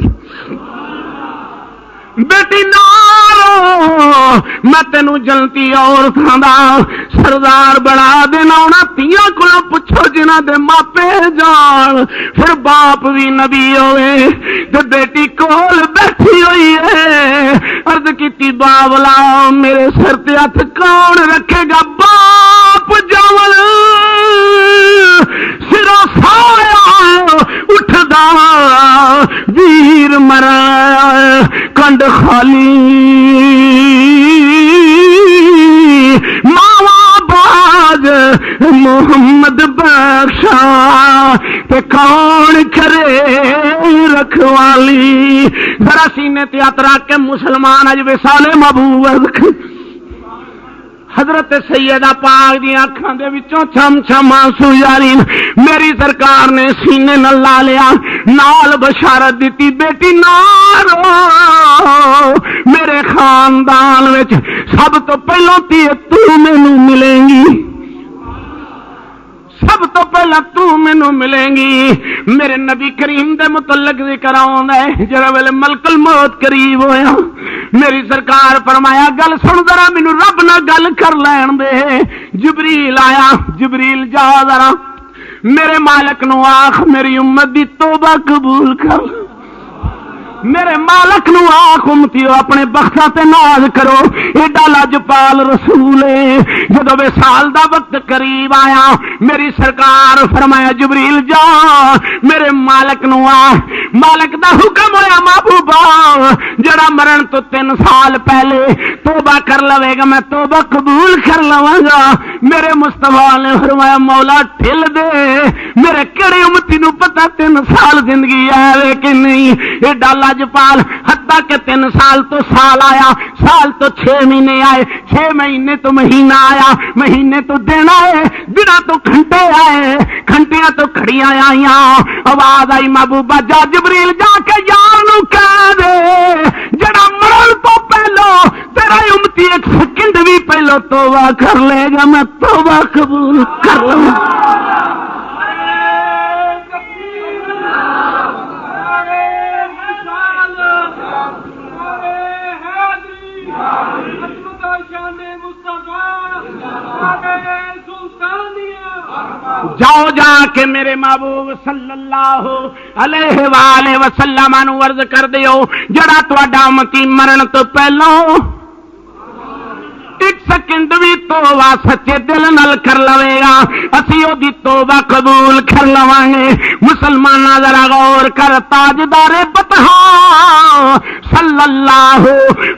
بیٹی نارو میں تینوں جنتی عورتاں دا سردار بنا دینا. انہاں تیاں کولوں پوچھو جنہاں دے ماپے جان. پھر باپ بھی نبی ہوئے تے بیٹی کول بیٹھی ہوئی ہے. عرض کیتی باولا میرے سر تے ہاتھ کون رکھے گا. باپ جاول سروں سایا اٹھدا ویر مرا کنڈ خالی. ماوا باز محمد بخشا تے کون کرے رکھوالی. ذرا سینے تے ہاتھ رکھ کے مسلمان اج وصال محبوب حضرت سیدہ پاک دی آنکھاں دے وچوں چھم چھم آنسو جاری. میری سرکار نے سینے نال لا لیا نال بشارت دیتی بیٹی نہ رو. میرے خاندان وچ سب تو پہلو تے تو مینوں ملے گی. سب تو پہلا تو مینوں ملے گی. میرے نبی کریم دے متعلق ذکر آوندا ہے جڑا ویلے ملک الموت قریب ہویا میری سرکار فرمایا گل سن ذرا مینوں رب نہ گل کر لین دے. جبریل آیا. جبریل جا ذرا میرے مالک نو آخ میری امت دی توبہ قبول کر. میرے مالک نو آخ امتیو اپنے بختہ تے ناز کرو. ایڈا لاجپال رسول جدو وصال دا وقت قریب آیا میری سرکار فرمایا جبریل جا میرے مالک نو آخ مالک دا حکم ہویا محبوبا جڑا مرن تو 3 سال پہلے توبہ کر لوے گا میں توبہ قبول کر لواں گا۔ میرے مصطفیٰ نے فرمایا مولا ٹھل دے میرے کیڑے امتی نو پتہ 3 سال زندگی ہے کہ نہیں۔ یہ ڈالا جپال حتیٰ کہ 3 سال تو سال آیا، سال تو 6 مہینے آئے، 6 مہینے تو مہینہ آیا، مہینے تو دن آئے، دنوں تو گھنٹے آئے، گھنٹیاں تو کھڑیاں آئیاں۔ آواز آئی محبوبہ جا جبریل جا کے یار نو کہہ دے جڑا مرن تو پہلو تیرا امتی 1 سیکنڈ بھی پہلو توبہ کر لے گا میں توبہ قبول کر لوں۔ جاؤ جا کے میرے محبوب صلی اللہ علیہ وآلہ وسلم نو عرض کر دیو جڑا تہاڈا امتی مرن تو پہلوں 1 سیکنڈ بھی توبہ سچے دل نال کر لوے گا اسی او دی توبہ قبول کر لواں گے۔ مسلماناں ذرا غور کر تاجدار بطحا صلی اللہ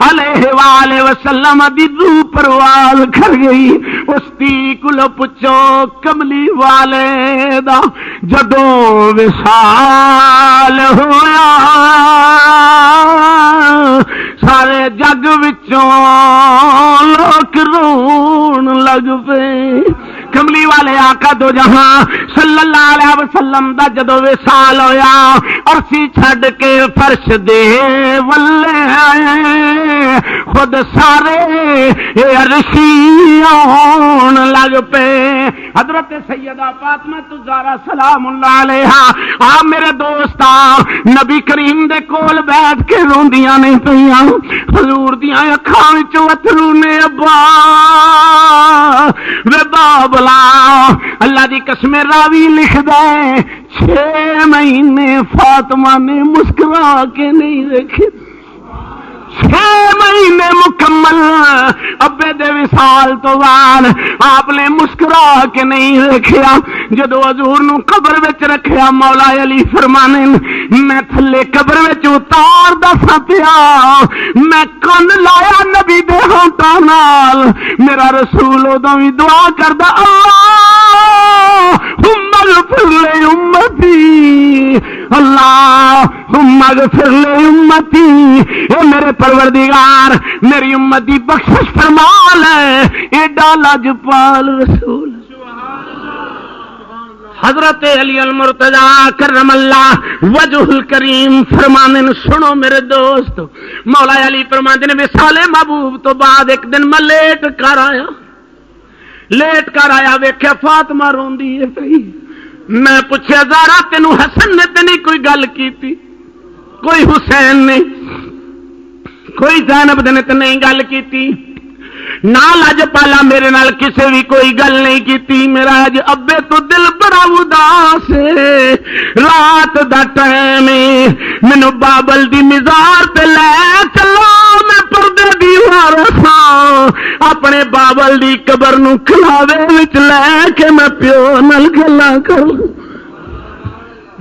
علیہ وآلہ وسلم دی روح پرواز کر گئی۔ اس دی کلو پچھو کملی والے دا جدوں وصال ہویا سارے جگ وچوں لوک رون لگ پے۔ کملی والے آقا دو جہاں صلی اللہ علیہ وسلم دا جدو وصال ہویا عرصی چھڈ کے فرش دے ولے آئے خود سارے عرشی آن لگ پے۔ حضرت سیدہ فاطمہ الزہرا سلام اللہ علیہا آ میرے دوستا نبی کریم دے کول بیٹھ کے روندیاں نہیں پیاں حضور دیاں اکھاں وچوں اترو نے ابا وے بابلا اللہ دی قسم راوی لکھ دے 6 مہینے فاطمہ نے مسکرا کے نہیں دیکھے 6 مہینے مکمل ابے دے وصال تو بعد آپ نے مسکرا کے نہیں دیکھیا۔ جدو حضور نو قبر وچ رکھیا مولا علی فرمانے میں تھلے قبر وچ اتار دسا پیا میں کن لایا نبی دے ہونٹاں نال میرا رسول اودوں وی دعا کردا اللہم اغفر لے امتی اللہم اغفر لے امتی اے میرے پروردگار میری امتی بخشش فرما لے ایڈا لاجپال رسول۔ حضرت علی المرتضی کرم اللہ وجہ الکریم فرمانے سنو میرے دوست مولا علی فرمانے وصال محبوب تو بعد ایک دن میں لیٹ کر آیا ویکھیا فاطمہ روندی ہے پئی۔ میں پوچھیا زہرا تینوں حسن نے تے نہیں کوئی گل کیتی کوئی حسین نے کوئی زینب نے تے نہیں گل کیتی نہ لج پالا میرے نال کسے بھی کوئی گل نہیں کیتی۔ میرا اج ابے تو دل بڑا اداس رات دا ٹائم مینوں بابل دی مزار تے لے چلو میں پردے دی وارثاں اپنے بابل دی قبر نو کھلاوے وچ لے کے میں پیو نال گلاں کروں۔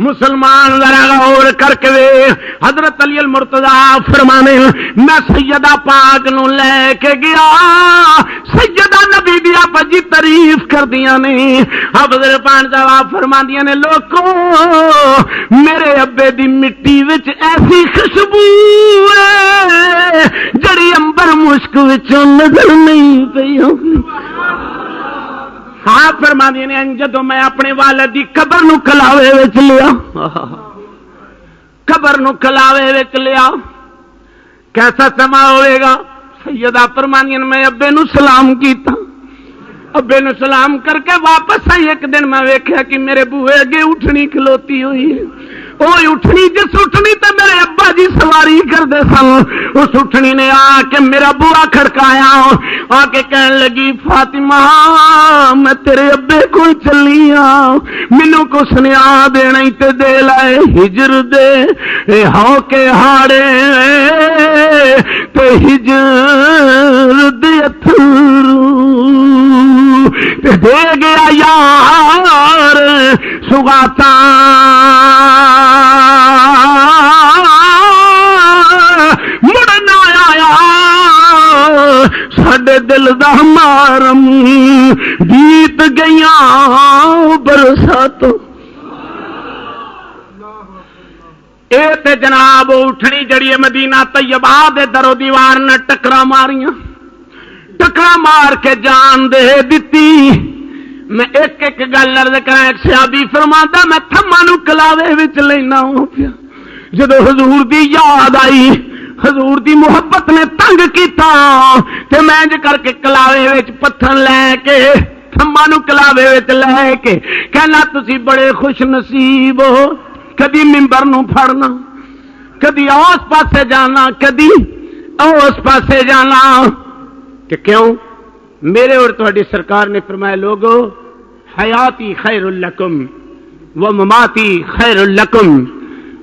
مسلمان ذرا غور کر کے حضرت علی المرتضی فرمانے میں سیدہ پاک نو لے کے گیا سیدہ نبی دی آپ جی تعریف کر دیا نے حضرت پان جواب فرما دیا نے لوکو میرے ابے دی مٹی وچ ایسی خوشبو ہے جڑی انبر مشک وچوں نظر نہیں پئی ہوگی۔ ہاں فرما دی نے جدو میں اپنے والد دی قبر نو کلاوے وچ لیا قبر نو کلاوے وچ لیا کیسا سما ہوئے گا سیدہ فرمانین میں ابے نو سلام کیتا ابے نو سلام کر کے واپس آئی ایک دن میں ویکھیا کہ میرے بوئے اگے اٹھنی کھلوتی ہوئی ہے وہ اٹھنی جس اٹھنی تے میرے ابا جی سواری کرتے سن اس اٹھنی نے آ کے میرا بوا کھڑکایا آ کے کہنے لگی فاطمہ میں تیرے ابے کو چلی ہاں مینوں کو سنیا دینا تے دے لائے ہجر دے ہو کے ہاڑے تے ہجر دے اتھرو تے دے گیا یار سگاتا ساڈے دل دا مارم بیت گئیاں برسات اے تے جناب اٹھنی جڑی مدینہ طیبہ دے در و دیوار نے ٹکرا ماریاں ٹکرا مار کے جان دے دتی میں ایک ایک گل عرض کراں ایک صحابی فرماندا میں تھما نو کلاوے وچ لینا ہوں پیا جدوں حضور دی یاد آئی حضور دی محبت نے تنگ کیتا تے میں انج کر کے کلاوے وچ پتھر لے کے تھما نو کلاوے وچ لے کے کہنا تسی بڑے خوش نصیب ہو کدی ممبر نو پھڑنا کدی اس پاسے جانا کدی اس پاسے جانا کہ کیوں میرے اور تہاڈی سرکار نے فرمایا لوگو حیاتی خیر لکم و مماتی خیر لکم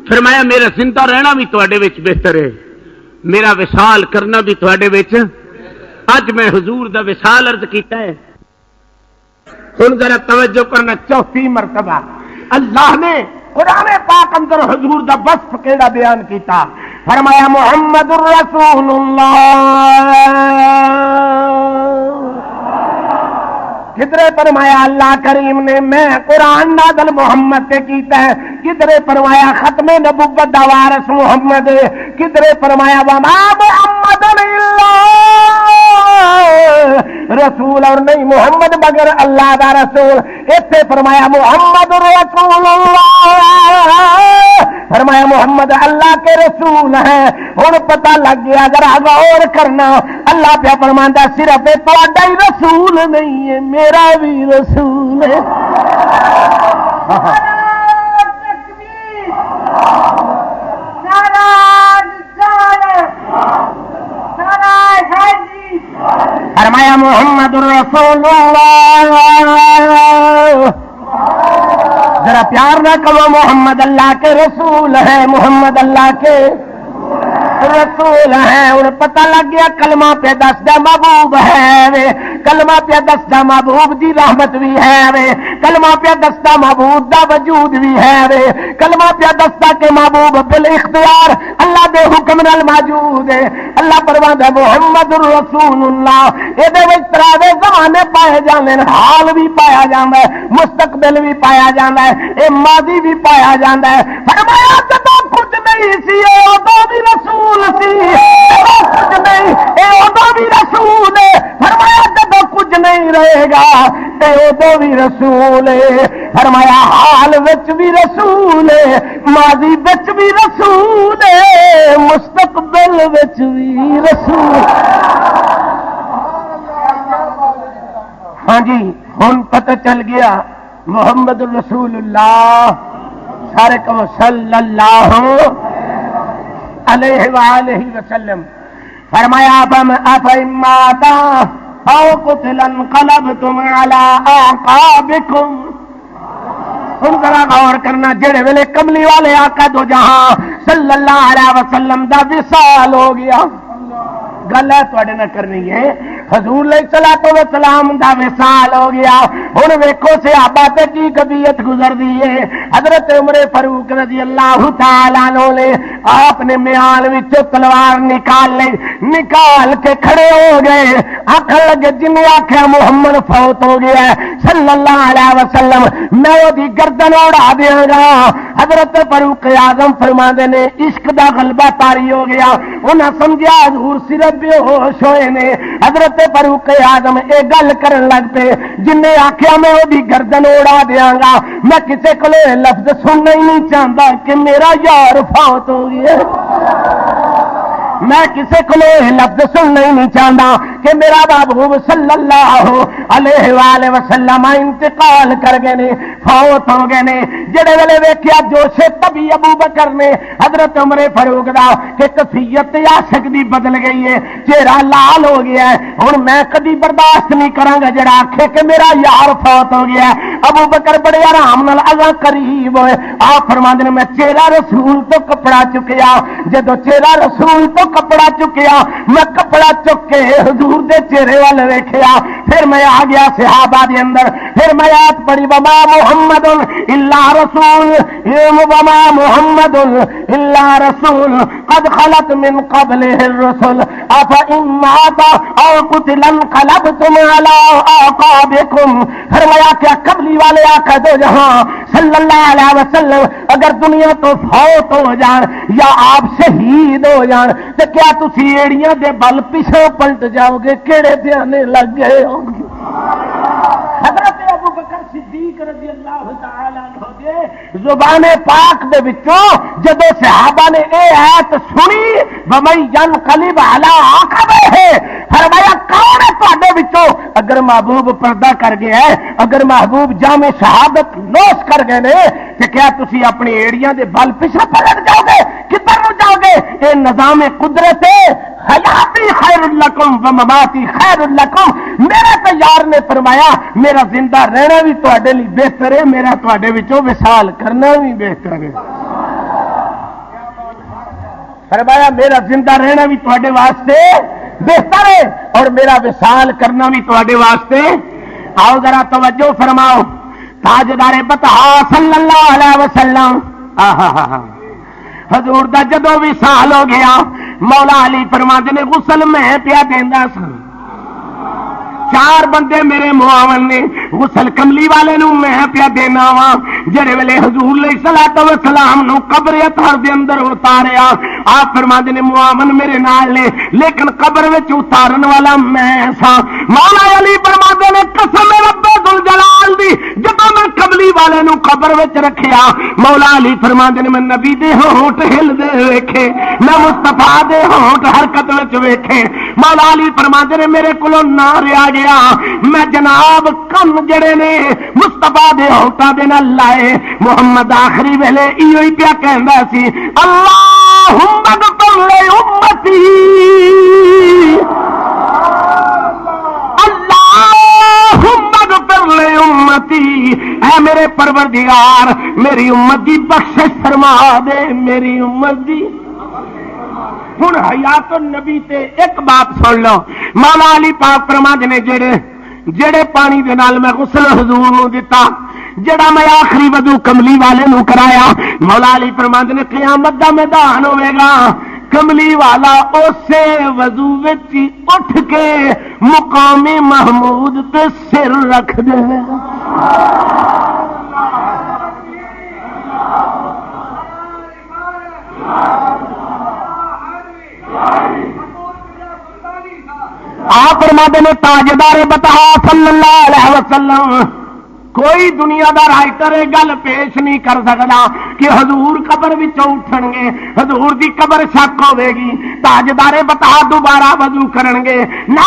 فرمایا میرا زندہ رہنا بھی تہاڈے وچ بہتر ہے میرا وصال کرنا بھی تہاڈے وچ اج میں حضور دا وصال عرض کیتا ہے ہن ذرا توجہ کرنا چوتھی مرتبہ اللہ نے قرآن پاک اندر حضور دا وصف کیڑا بیان کیتا فرمایا محمد الرسول اللہ کدھرے فرمایا اللہ کریم نے میں قرآن نازل محمد سے کیتا ہے کدھرے فرمایا ختم نبوت دا وارث محمد کدھرے فرمایا وما محمد الا رسول اور نہیں محمد مگر اللہ دا رسول ایتھے فرمایا محمد رسول اللہ فرمایا محمد اللہ کے رسول ہیں ہن پتہ لگ گیا ذرا غور کرنا اللہ پہ فرماندا صرف تہاڈا ہی رسول نہیں ہے میرا بھی رسول ہے فرمایا محمد رسول اللہ ذرا پیار نہ کہو محمد اللہ کے رسول ہیں محمد اللہ کے رسول ہیں اور پتہ لگ گیا کلمہ پہ دسدا محبوب ہے وے کلمہ پہ دسدا محبوب دی رحمت بھی ہے وے کلمہ پہ دسدا محبوب دا وجود بھی ہے وے کلمہ پہ دسدا کہ محبوب بالاختیار اللہ دے حکم نال موجود ہے اللہ فرماندا محمد رسول اللہ اے دے وچ تراوے زمانے پائے جاندے حال بھی پایا جاندا ہے مستقبل بھی پایا جاندا ہے اے ماضی بھی پایا جاندا ہے فرمایا جدوں کچھ نہیں سی اودوں بھی رسول سی کچھ نہیں اے اودوں بھی رسول ہے فرمایا جدوں کچھ نہیں رہے گا تے اودوں بھی رسول ہے فرمایا حال وچ بھی رسول ہے ماضی وچ بھی رسول ہے مستقبل وچ بھی رسول ہاں جی ہن پتہ چل گیا محمد رسول اللہ سارے کو صلی اللہ علیہ وآلہ وسلم فرمایا افماتا او قتلا انقلبتم علی اعقابکم ہن ذرا غور کرنا جڑے ویلے کملی والے آقا دو جہاں صلی اللہ علیہ وسلم دا وصال ہو گیا گل ہے تواڈے نال کرنی ہے حضور علیہ الصلوۃ والسلام دا وصال ہو گیا ہن ویکھو صحابہ تے کی کبیت گزردی ہے حضرت عمر فاروق رضی اللہ تعالی عنہ نے آپ نے میان وچ تلوار نکال لی نکال کے کھڑے ہو گئے آکھن لگے جن آکھیا محمد فوت ہو گیا ہے صلی اللہ علیہ وسلم میں اودی گردن اڑا دیاں گا حضرت فاروق اعظم فرماندے نے عشق دا غلبہ طاری ہو گیا انہاں سمجھیا حضور صرف بے ہوش ہوئے نے حضرت فاروق اعظم اے گل کرن لگ پے جن نے آکھیا میں اودی گردن اڑا دیاں گا میں کسے کولے لفظ سننا ہی نہیں چاہتا کہ میرا یار فوت ہو گیا میں کسے کو لفظ سننا ہی نہیں چاہتا کہ میرا محبوب صلی اللہ علیہ وآلہ وسلم انتقال کر گئے نے فوت ہو گئے نے جڑے ویلے ویکھیا جوش طبی ابو بکر نے حضرت عمر فاروق دا کہ کیفیت عاشق دی بدل گئی ہے چہرہ لال ہو گیا ہے ہن میں کبھی برداشت نہیں کراں گا جڑا آکھے کہ میرا یار فوت ہو گیا ہے ابو بکر بڑے آرام نال اگا قریب ہوئے آپ فرماندے نے میں چہرہ رسول تو کپڑا چکیا جدو چہرہ رسول تو کپڑا چکیا میں کپڑا چک کے حضور دے چہرے وال ویکھیا پھر میں آ گیا صحابہ دے اندر پھر میں آیت پڑھی وما محمد الا رسول وما محمد الا رسول قد خلت من قبله الرسل افإن مات او قتل انقلبتم على اعقابكم. فرمایا کیا قبلی والے آقا دو جہاں صلی اللہ علیہ وسلم اگر دنیا تو فوت ہو جان یا آپ شہید ہو جان تو کیا تسی ایڑیاں دے بل پیچھے پلٹ جاؤ گے؟ کیڑے دھیانے لگ گئے ہوں گے؟ حضرت ابو بکر صدیق رضی اللہ تعالی عنہ دے زبان پاک دے وچوں جدوں صحابہ نے اے آیت سنی ومن ينقلب على عقبه فرمایا کون ہے تواڈے وچوں اگر محبوب پردہ کر گیا ہے، اگر محبوب جامع شہادت نوش کر گئے نے کہ کیا تسی اپنی ایڑیاں دے بل پیچھے پلٹ جاؤ گے؟ کدھر نو جاؤ گے؟ اے نظام قدرت ہے، حیاتی خیر لکم ومماتی خیر لکم. میرے تیار نے فرمایا میرا زندہ رہنا بھی تواڈے لیے بہتر ہے، میرا تواڈے وچوں وصال کرنا بھی بہتر ہے. فرمایا میرا زندہ رہنا بھی تواڈے واسطے بہتر ہے اور میرا وصال کرنا بھی تواڈے واسطے. آؤ ذرا توجہ فرماؤ. تاجدار بطحا صلی اللہ علیہ وسلم حضور دا جدوں بھی سال ہو گیا مولا علی فرماندے نے غسل میں پیا دیندا سا. 4 بندے میرے معاون نے غسل کملی والے نو میں پیا دینا وا جڑے ویلے حضور علیہ الصلوۃ والسلام نو قبر اطہر دے اندر اتاریا. آپ فرماندے نے معاون میرے نال نے لیکن قبر وچ اتارن والا میں سا. مولا علی فرماندے نے قسم رب ذل جلال دی جدوں میں کملی والے نو قبر وچ رکھیا مولا علی فرماندے نے میں نبی دے ہونٹ ہلدے ویکھے، میں مصطفیٰ دے ہونٹ حرکت وچ ویکھے. مولا علی فرماندے نے میرے کولوں نہ رہیا گیا میں جناب کم جڑے نے مصطفیٰ دے ہونٹاں دے نال لائے. محمد آخری ویلے ایو ہی پیا کہندا سی اللہم اغفر لامتی اللہم اغفر لامتی. اے میرے پروردگار میری امت دی بخشش فرما دے، میری امت دی. ہن حیات النبی تے ایک بات سن لو. مولا علی پاک فرماندے نے جڑے پانی دے نال میں غسل حضور نو دتا جڑا میں آخری وضو کملی والے نو کرایا مولا علی فرماندے نے قیامت دا میدان ہوے گا کملی والا اسے وضو وچ اٹھ کے مقام محمود تے سر رکھ دے. آپ فرماتے ہیں تاجدار بطحا صلی اللہ علیہ وسلم کوئی دنیا دا رائٹر گل پیش نہیں کر سکتا کہ حضور قبر وچوں اٹھن گے، حضور دی قبر شک ہوے گی، تاجدار بطحا دوبارہ وضو کرن گے. نا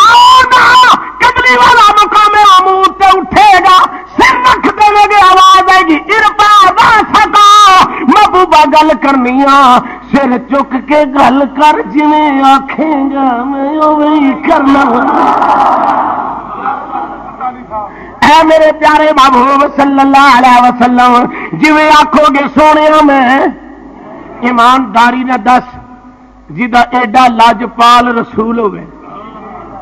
قبلی والا مقام محمود تے اٹھے گا سر رکھ دے گے، آواز آئے گی ارفع راسکا محبوبہ گل کرنی سر چک کے گل کر جویں آکھیں گا میں اوہی کرنا. اے میرے پیارے محبوب صلی اللہ علیہ وسلم جویں آکھو گے سونے میں ایمانداری نے دس جدا ایڈا لاجپال رسول ہوئے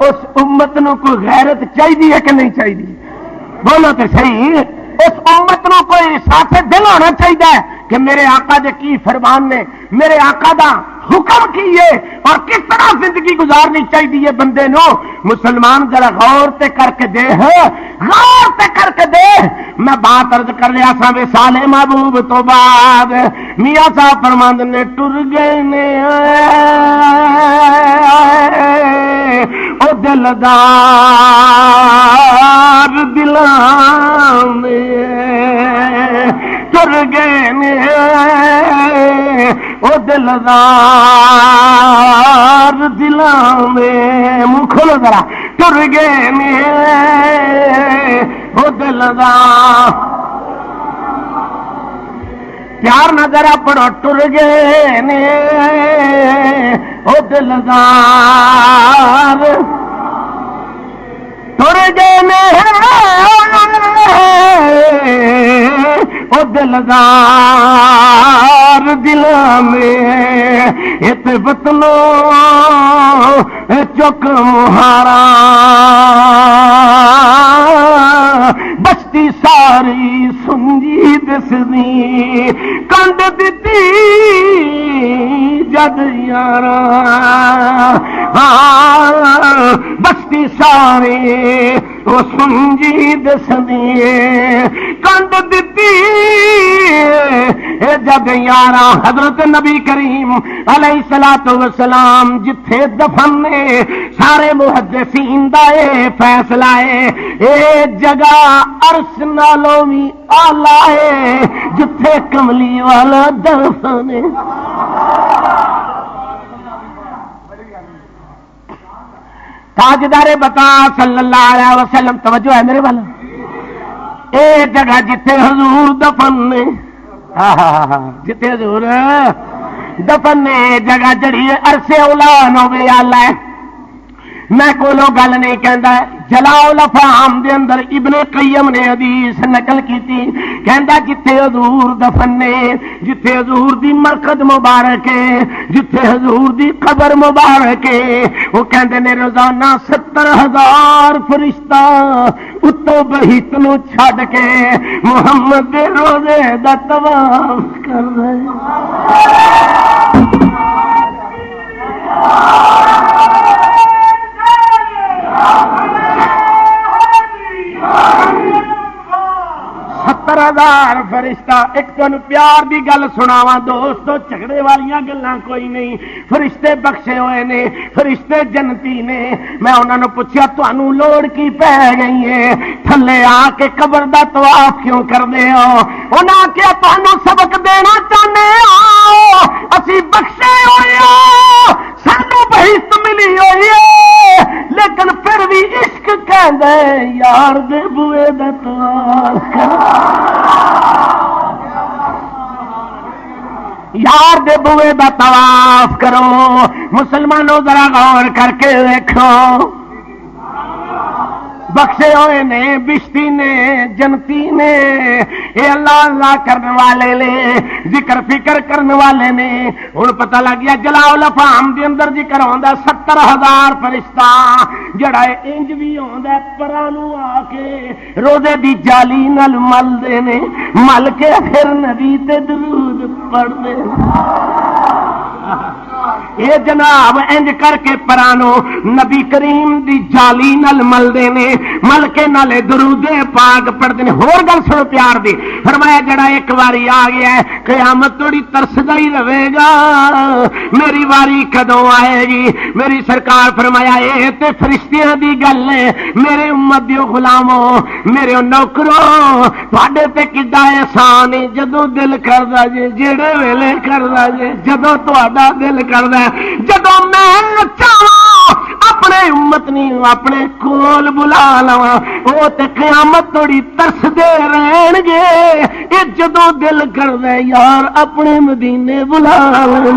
اس امت نو کوئی غیرت چاہیے ہے کہ نہیں چاہیے؟ بولو تو صحیح. اس امت نو کوئی احساس دل ہونا چاہیے کہ میرے آقا دے کی فرمان نے، میرے آقا دا حکم کیے اور کس طرح زندگی گزارنی چاہیے بندے نو. مسلمان ذرا غور تے کر کے دے، غور تے کر کے دے. میں بات عرض کر لیا سا وصال محبوب تو بعد میاں صاحب فرماندے نے ٹر گئے نے او دلدار دلاں میں ٹر گئے نے او دلدار دلاں میں. منہ کھولو ذرا. ٹر گئے نے او دلدار پیار نہ ذرا پڑھو. ٹر گئے نے او دلدار ٹر گئے نے او دلدار دلاں میں ات بتلو چک مہارا بستی ساری سنجید دسدی کنڈ دتی جد یارا بستی سارے وہ سنجی دسدی کنڈ دتی جد یارا حضرت نبی کریم علیہ الصلوۃ والسلام جتھے دفن نے سارے محدثین دا اے فیصلہ ہے اے جگہ عرش نالوں بھی اعلی ہے جتھے کملی والا دفن ہے تاجدار بتا صلی اللہ علیہ وسلم توجہ ہے میرے والا اے جگہ جتھے حضور دفن نے جتھے حضور دفن نے جگہ جڑی عرصے اولا نو بھی آلہ ہے میں کولو گل نہیں کہندا جلاؤ الافہام دے اندر ابن قیم نے حدیث نقل کیتی کہندا جتھے حضور دفن نے جتھے حضور دی مرقد مبارک ہے جتھے حضور دی قبر مبارک ہے وہ کہندے نے روزانہ 70,000 فرشتہ اتو بہت نو چھڈ کے محمد دے روزے دا طواف کر رہے ستر ہزار فرشتہ ایک تمہیں پیار دی گل سناواں دوستو جھگڑے والیاں گلاں کوئی نہیں فرشتے بخشے ہوئے نے فرشتے جنتی نے میں انہاں نوں پوچھیا تانوں لوڑ کی پے گئی ہے تھلے آ کے قبر دا طواف کیوں کردے ہو انہاں کیا تانوں سبق دینا چاہنے ہو اسی بخشے ہوئے ہو سانوں بہشت ملی ہوئی ہے لیکن پھر بھی عشق کہندے یار دے بوئے دا طواف کر یار دے بوئے دا طواف کرو مسلمانوں ذرا غور کر کے دیکھو بخشے ہوئے نے بشتی نے جنتی نے اے اللہ اللہ کرنے والے نے ذکر فکر کرنے والے نے ہن پتہ لگ گیا جلاؤ الافہام دے اندر ذکر ہوندا 70,000 فرشتہ جڑا انج بھی ہوندا پرانو آ کے روزے دی جالی نال مل دے نے مل کے پھر نبی تے درود پڑھ دے اے جناب انج کر کے پرانو نبی کریم دی جالی نال ملدے نے مل کے نالے درود پاک پڑھدے نے ہور گل سنو پیار دی فرمایا جڑا ایک واری آ گیا ہے قیامت تھوڑی ترسدا ہی رہے گا میری واری کدوں آئے گی میری سرکار فرمایا اے تے فرشتیاں دی گل ہے میرے امت دیو غلامو میرے نوکرو تواڈے تے کڈا احسان ہے جدوں دل کردا جے جڑے ویلے کردا جے جدوں تواڈا دل کردا جدوں میں چاہاں اپنے امت نہیں اپنے کول بلا لواں وہ تے قیامت تھوڑی ترس دے رہن گے اے جدوں دل کردا یار اپنے مدینے بلا لواں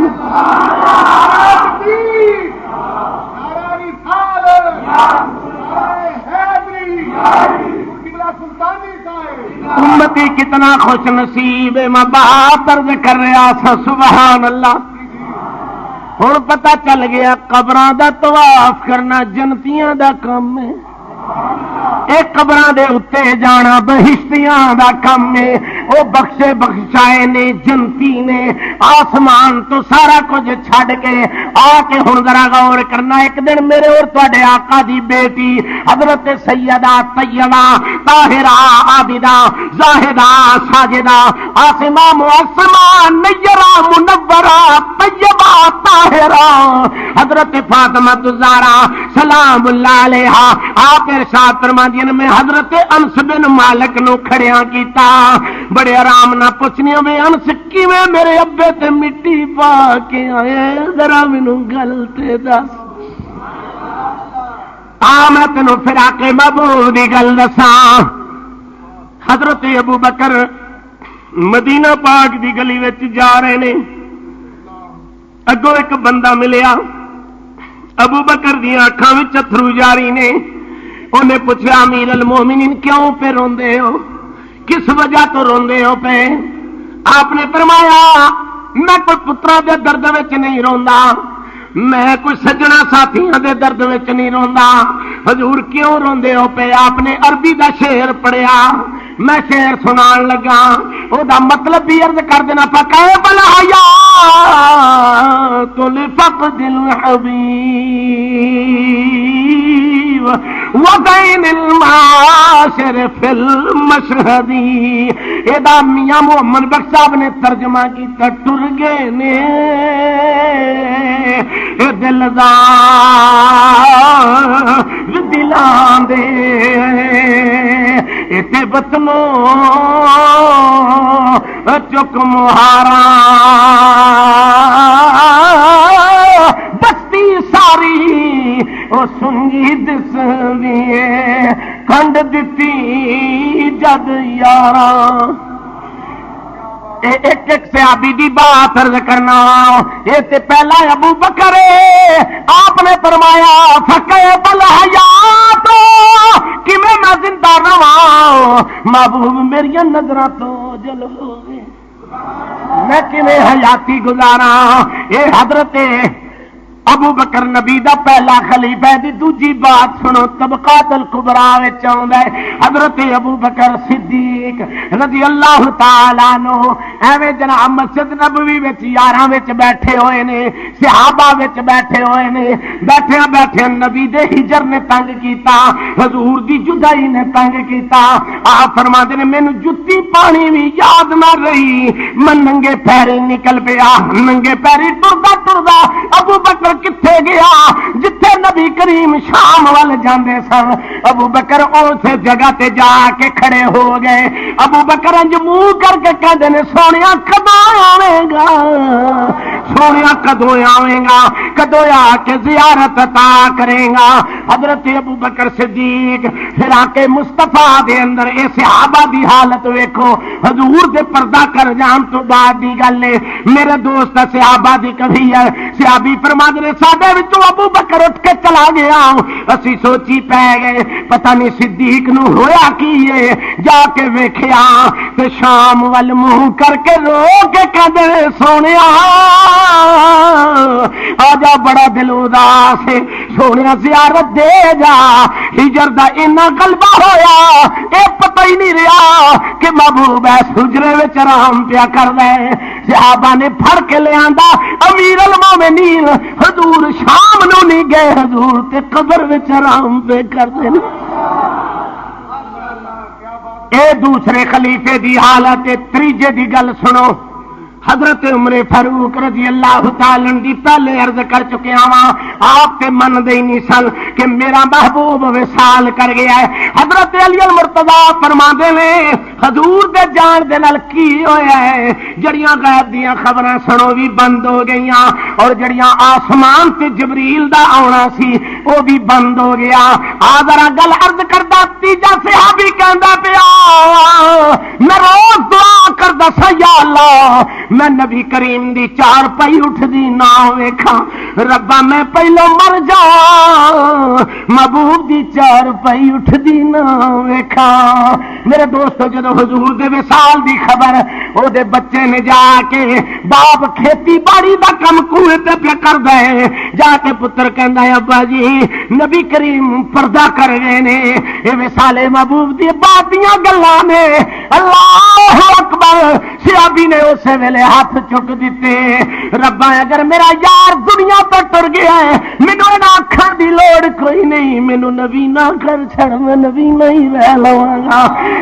امتی کتنا خوش نصیب ہے میں بات عرض کر رہا تھا سبحان اللہ ہن پتہ چل گیا قبراں دا طواف کرنا جنتیاں دا کام ہے اے قبراں دے اتے جانا بہشتیاں دا کام ہے او بخشے بخشائے نے جنتی نے آسمان تو سارا کچھ چھڈ کے آ کے ہن ذرا غور کرنا ایک دن میرے اور تواڈے آقا دی بیٹی حضرت سیدہ طیبہ طاہرہ عابدہ زاہدہ ساجدہ عاصمہ معصمہ نیرہ منورہ طیبہ طاہرہ حضرت فاطمہ الزہرا سلام اللہ علیہا آپ ارشاد فرماندی نے میں حضرت انس بن مالک نو کھڑیاں کیتا بڑے آرام نہ پوچھنیاں میں انس کیویں میرے ابے تے مٹی پا کے آئے ذرا مینوں گل تے دس میں تینوں فراق محبوب دی گل دساں حضرت ابو بکر مدینہ پاک دی گلی وچ جا رہے نے اگوں ایک بندہ ملیا ابو بکر دیاں اکھاں وچ اتھرو جاری نے انہیں پوچھا امیر المومنین کیوں پہ روندے ہو کس وجہ تو روندے ہو پہ آپ نے فرمایا میں کوئی پترا دے درد وچ نہیں روندا میں کوئی سجنا ساتھیاں دے درد وچ نہیں روندا حضور کیوں روندے ہو پہ آپ نے عربی دا شعر پڑھیا میں شعر سنان لگا او دا مطلب بھی عرض کر دینا فقائب الحیات لفقد الحبیب وزین المعاشر فی المشہد. اے دا میاں محمد بخش صاحب نے ترجمہ کیتا ٹر گئے نے اے دلدار دلان دے اتے وطنوں چک مہارا بستی ساری او سنگی دس دیے کھنڈ دتی جد یاراں. ایک ایک صحابی دی بات عرض کرنا. یہ تے پہلا ابو بکر آپ نے فرمایا فکیف الحیات کیویں میں زندہ رہواں محبوب میری نظراں تو جل ہوے میں کیویں حیاتی گزاراں. اے حضرت ابو بکر نبی دا پہلا خلیفہ دی دوجی بات سنو طبقات الکبریٰ وچ آوندا ہے حضرت ابو بکر صدیق رضی اللہ تعالی عنہ ایویں جناب مسجد نبوی وچ یاراں وچ بیٹھے ہوئے نے صحابہ وچ بیٹھے ہوئے نے بیٹھے بیٹھے نبی دے ہجر نے تنگ کیتا حضور دی جدائی نے تنگ کیتا. آپ فرماندے نے مینوں جُتی پانی بھی یاد نہ رہی میں ننگے پیری نکل پیا. ننگے پیری ٹردا ٹردا ابو بکر کتھے گیا جتھے نبی کریم شام وال جاندے سن. ابو بکر اس جگہ تے جا کے کھڑے ہو گئے. ابو بکر انج منہ کر کے کہندے نے سونیا کدوں آویں گا سونیا کدوں آویں گا کدوں آ کے زیارت عطا کرے گا. حضرت ابو بکر صدیق پھر آ کے مصطفیٰ دے اندر اے صحابہ دی حالت ویکھو حضور دے پردہ کر جان تو بعد دی گل ہے. میرے دوست صحابہ دی کبھی ہے صحابی فرما دے ساڈے وچوں ابو بکر اٹھ کے چلا گیا. اسی سوچی پے گئے پتہ نہیں صدیق نو ہویا کی ہے. جا کے ویکھیا تے شام ول منہ کر کے رو کے کہندے سونیا آجا بڑا دل اداس ہے سونیا زیارت دے جا. ہجر دا اتنا غلبہ ہویا اے پتہ ہی نہیں رہا کہ محبوب اس حجرے وچ آرام پیا کر دے. صحابہ نے پھڑ کے لے آندا امیر المومنین حضور شام نو نہیں گئے حضور تے قبر وچ آرام پہ کر دے. اے دوسرے خلیفے دی حالت تیجے دی گل سنو. حضرت عمر فاروق رضی اللہ تعالی عنہ دی پہلے عرض کر چکے ہاں آپ تے من دے نہیں سن کہ میرا محبوب وصال کر گیا ہے. حضرت علی المرتضی فرماندے نے حضور دے جان دے نال کی ہویا ہے جڑیاں غیب دیاں خبراں سنو بھی بند ہو گئیاں اور جڑیاں آسمان تے جبریل دا آنا سی وہ بھی بند ہو گیا. ذرا گل عرض کردا تیجا صحابی کہندا پیا میں روز دعا کردا سا یا اللہ میں نبی کریم دی چار پائی اٹھ دی نہ ویکھاں ربا میں پہلو مر جا محبوب دی چار پائی اٹھ دی نہ ویکھاں. میرے دوستو جدو حضور دے وصال دی خبر او دے بچے نے جا کے باپ کھیتی باڑی دا کم کوئے تے پہ کر دے جا کے پتر کہندا ہے ابا جی نبی کریم پردہ کر گئے نے اے وصال محبوب دی بات دیاں گلاں نے. اللہ اکبر. صحابی نے اسے ویلے ہاتھ چک دیتے ربا اگر میرا یار دنیا پر ٹر گیا ہے مینوں انہاں اکھاں دی لوڑ کوئی نہیں مینوں نبی نہ کر چھڑ میں نبی نہیں رہ لواں گا.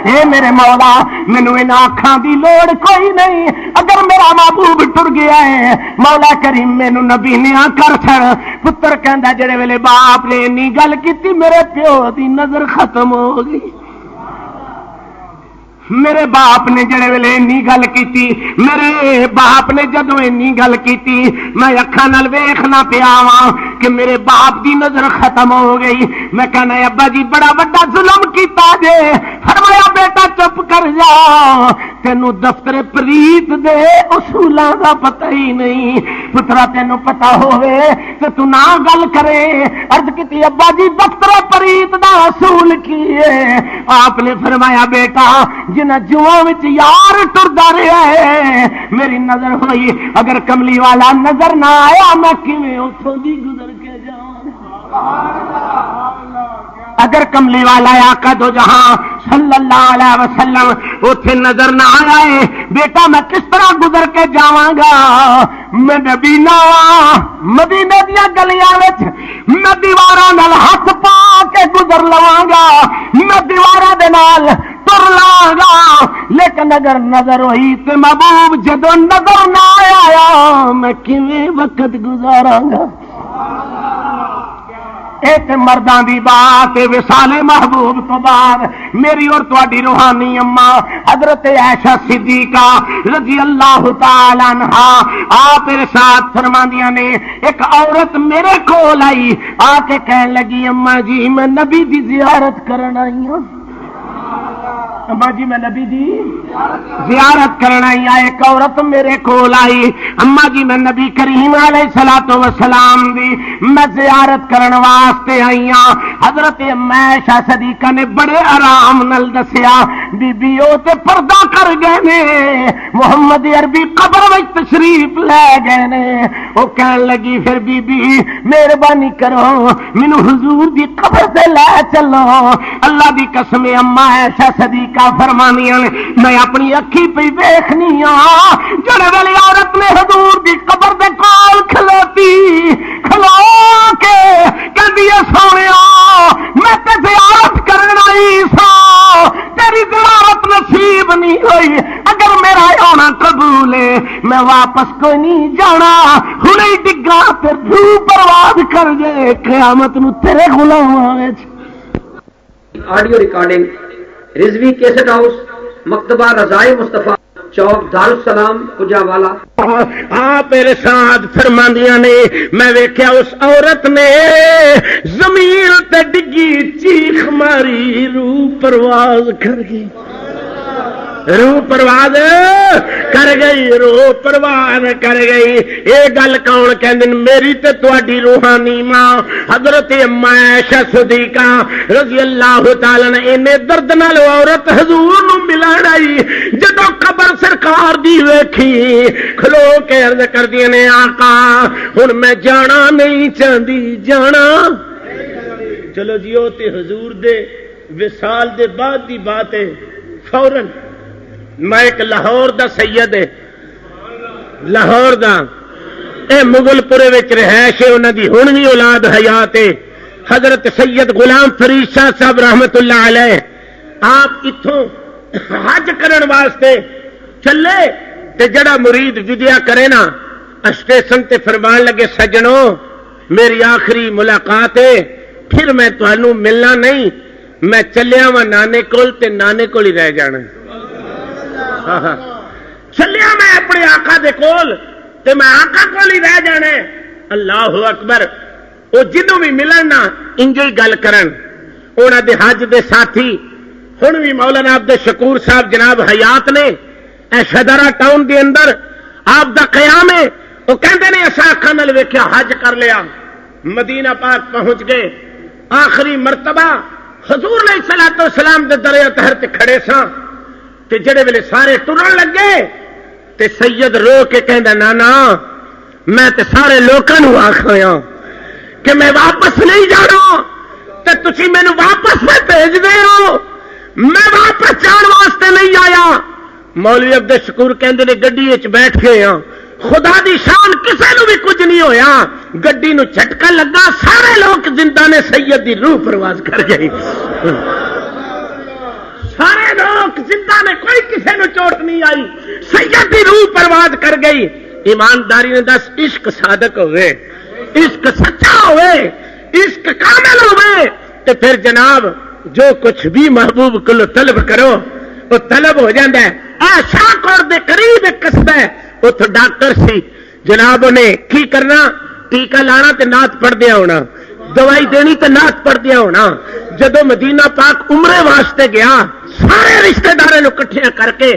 اے میرے مولا مینوں انہاں اکھاں دی لوڑ کوئی نہیں اگر میرا محبوب ٹر گیا ہے مولا کریم مینوں نبی نے کر چھڑ. پتر کہندا جڑے ویلے باپ نے انی گل کیتی میرے پیو دی نظر ختم ہو گئی. میرے باپ نے جڑے ویلے انی گل کیتی میرے باپ نے جدوں انی گل کیتی میں اکھاں نال ویکھنا پیا واں کہ میرے باپ دی نظر ختم ہو گئی. میں کہنا ابا جی بڑا بڑا ظلم کیتا جے. فرمایا بیٹا چپ کر جا تینوں دفتر پریت دے اصولاں دا پتہ ہی نہیں. پترا تینوں پتہ ہوے تے تو نہ گل کرے. عرض کیتی ابا جی دفتر پریت دا اصول کی ہے. آپ نے فرمایا بیٹا جنہ جواں وچ یار ٹردا رہیا ہے میری نظر ہوئی اگر کملی والا نظر نہ آیا میں کیویں اتھوں دی گزر کے جاواں. اگر کملی والا آقا دو جہاں صلی اللہ علیہ وسلم اتنے نظر نہ آیا ہے، بیٹا میں کس طرح گزر کے جاواں گا، میں نبی نہ مدینے دیا گلیاں وچ میں دیواراں نال ہاتھ پا کے گزر لواں گا، میں دیواراں دے نال تر لاں گا، لیکن اگر نظر ہوئی تو محبوب جدوں نظر نہ آیا میں کیویں وقت گزاراں گا۔ ایک مرداں دی بات وصال محبوب تو بعد میری اور تہاڈی روحانی اما حضرت عائشہ صدیقہ رضی اللہ تعالی عنہا آپ ارشاد فرماندیاں نے، ایک عورت میرے کول آئی، آ کے کہن لگی اما جی میں نبی دی زیارت کرن آئی ہوں، اما جی میں نبی دی زیارت کرنا ہی آئے۔ ایک عورت میرے کول آئی، اما جی میں نبی کریم علیہ الصلوۃ والسلام دی میں زیارت کرن واسطے آئی ہاں۔ حضرت عائشہ صدیقہ نے بڑے آرام نال دسیا، بی بی او تے پردہ کر گئے نے، محمد عربی قبر وچ تشریف لے گئے نے۔ او کہن لگی پھر بی بی مہربانی کرو مینوں حضور دی قبر تے لے چلو۔ اللہ دی قسم اما عائشہ صدیقہ فرمانیاں نے میں اپنی اکھی پہ دیکھنی ہاں جڑے ویلے عورت نے حضور دی قبر دے کول کھلو کے کہندی ہے سونیا میں تے زیارت کرن آئی سا، تیری زیارت نصیب نہیں ہوئی، اگر میرا آنا قبول ہے میں واپس کوئی نہیں جانا، ہنے ڈگا تے روح برباد کر جے قیامت نو تیرے غلاماں وچ۔ Audio recording Rizvi cassette house, مکتبہ رضائے مصطفیٰ، چوک دارالسلام کجاوالا۔ آپ ارشاد فرماندیاں نے میں ویکھیا اس عورت نے زمین تے ڈگی چیخ ماری، روح پرواز کر گئی، روح پرواز کر گئی، روح پرواز کر گئی۔ یہ گل کون کہندے میری تے تہاڈی روحانی ماں حضرت اما عائشہ صدیقہ رضی اللہ تعالی عنہ اینے درد نال عورت حضور نو ملن آئی، جدوں قبر سرکار دی ویکھی کھلو کے عرض کردیاں نے آقا ہن میں جانا نہیں چاہندی، جانا چلو جی او تے حضور دے وصال دے بعد دی بات ہے۔ فوراً میں ایک لاہور دا سید ہے، لاہور دا اے مغل پورے وچ رہائش ہے، انہاں دی ہن بھی اولاد حیات ہے، حضرت سید غلام فرید شاہ صاحب رحمت اللہ علیہ۔ آپ اتھوں حج کرن واسطے چلے تے جڑا مرید ودیا کرے نا اسٹیشن تے فرمان لگے سجنوں میری آخری ملاقات ہے، پھر میں تانوں ملنا نہیں، میں چلیا وا نانے کول تے نانے کول ہی رہ جانا، چلیا میں اپنے آقا دے کول تے میں آقا کول ہی رہ جانا۔ اللہ اکبر۔ وہ جنوں بھی ملن نا انج ہی گل کرن، انہاں دے حج دے ساتھی ہن بھی مولانا عبد الشکور صاحب جناب حیات نے، اے شدرا ٹاؤن دے اندر آپ دا قیام ہے، وہ کہندے نے اساں اکھاں نال ویکھیا حج کر لیا، مدینہ پاک پہنچ گئے، آخری مرتبہ حضور علیہ الصلوۃ والسلام دے دریا طاہر تے کھڑے ساں تے جڑے ویلے سارے ٹرن لگے تے سید رو کے کہندا نانا میں تے سارے لوکاں نوں آکھاں کہ میں واپس نہیں جانا تے تسی مینوں واپس میں بھیج دے ہو، میں واپس جان واسطے نہیں آیا۔ مولوی عبد الشکور کہندے نے گڈی وچ بیٹھ گئے ہاں، خدا دی شان کسے نو بھی کچھ نہیں ہویا، گڈی نو جھٹکا لگا سارے لوگ زندہ نے، سید دی روح پرواز کر گئی، سارے لوگ زندہ نے، کوئی کسی نو چوٹ نہیں آئی، سید دی روح پرواز کر گئی۔ ایمانداری نے دس عشق صادق ہوئے، عشق سچا ہوئے، عشق کامل ہوئے تو پھر جناب جو کچھ بھی محبوب کو طلب کرو وہ طلب ہو جاتا ہے۔ شاہکوٹ دے قریب ایک قصبہ ہے، اتو ڈاکٹر سی جناب نے کی کرنا، ٹیکا لانا تے نعت پڑھ دیا ہونا، دوائی دینی تے نعت پڑھ دیا ہونا۔ جدو مدینہ پاک عمرے واسطے گیا سارے رشتہ داروں نو کٹھیا کر کے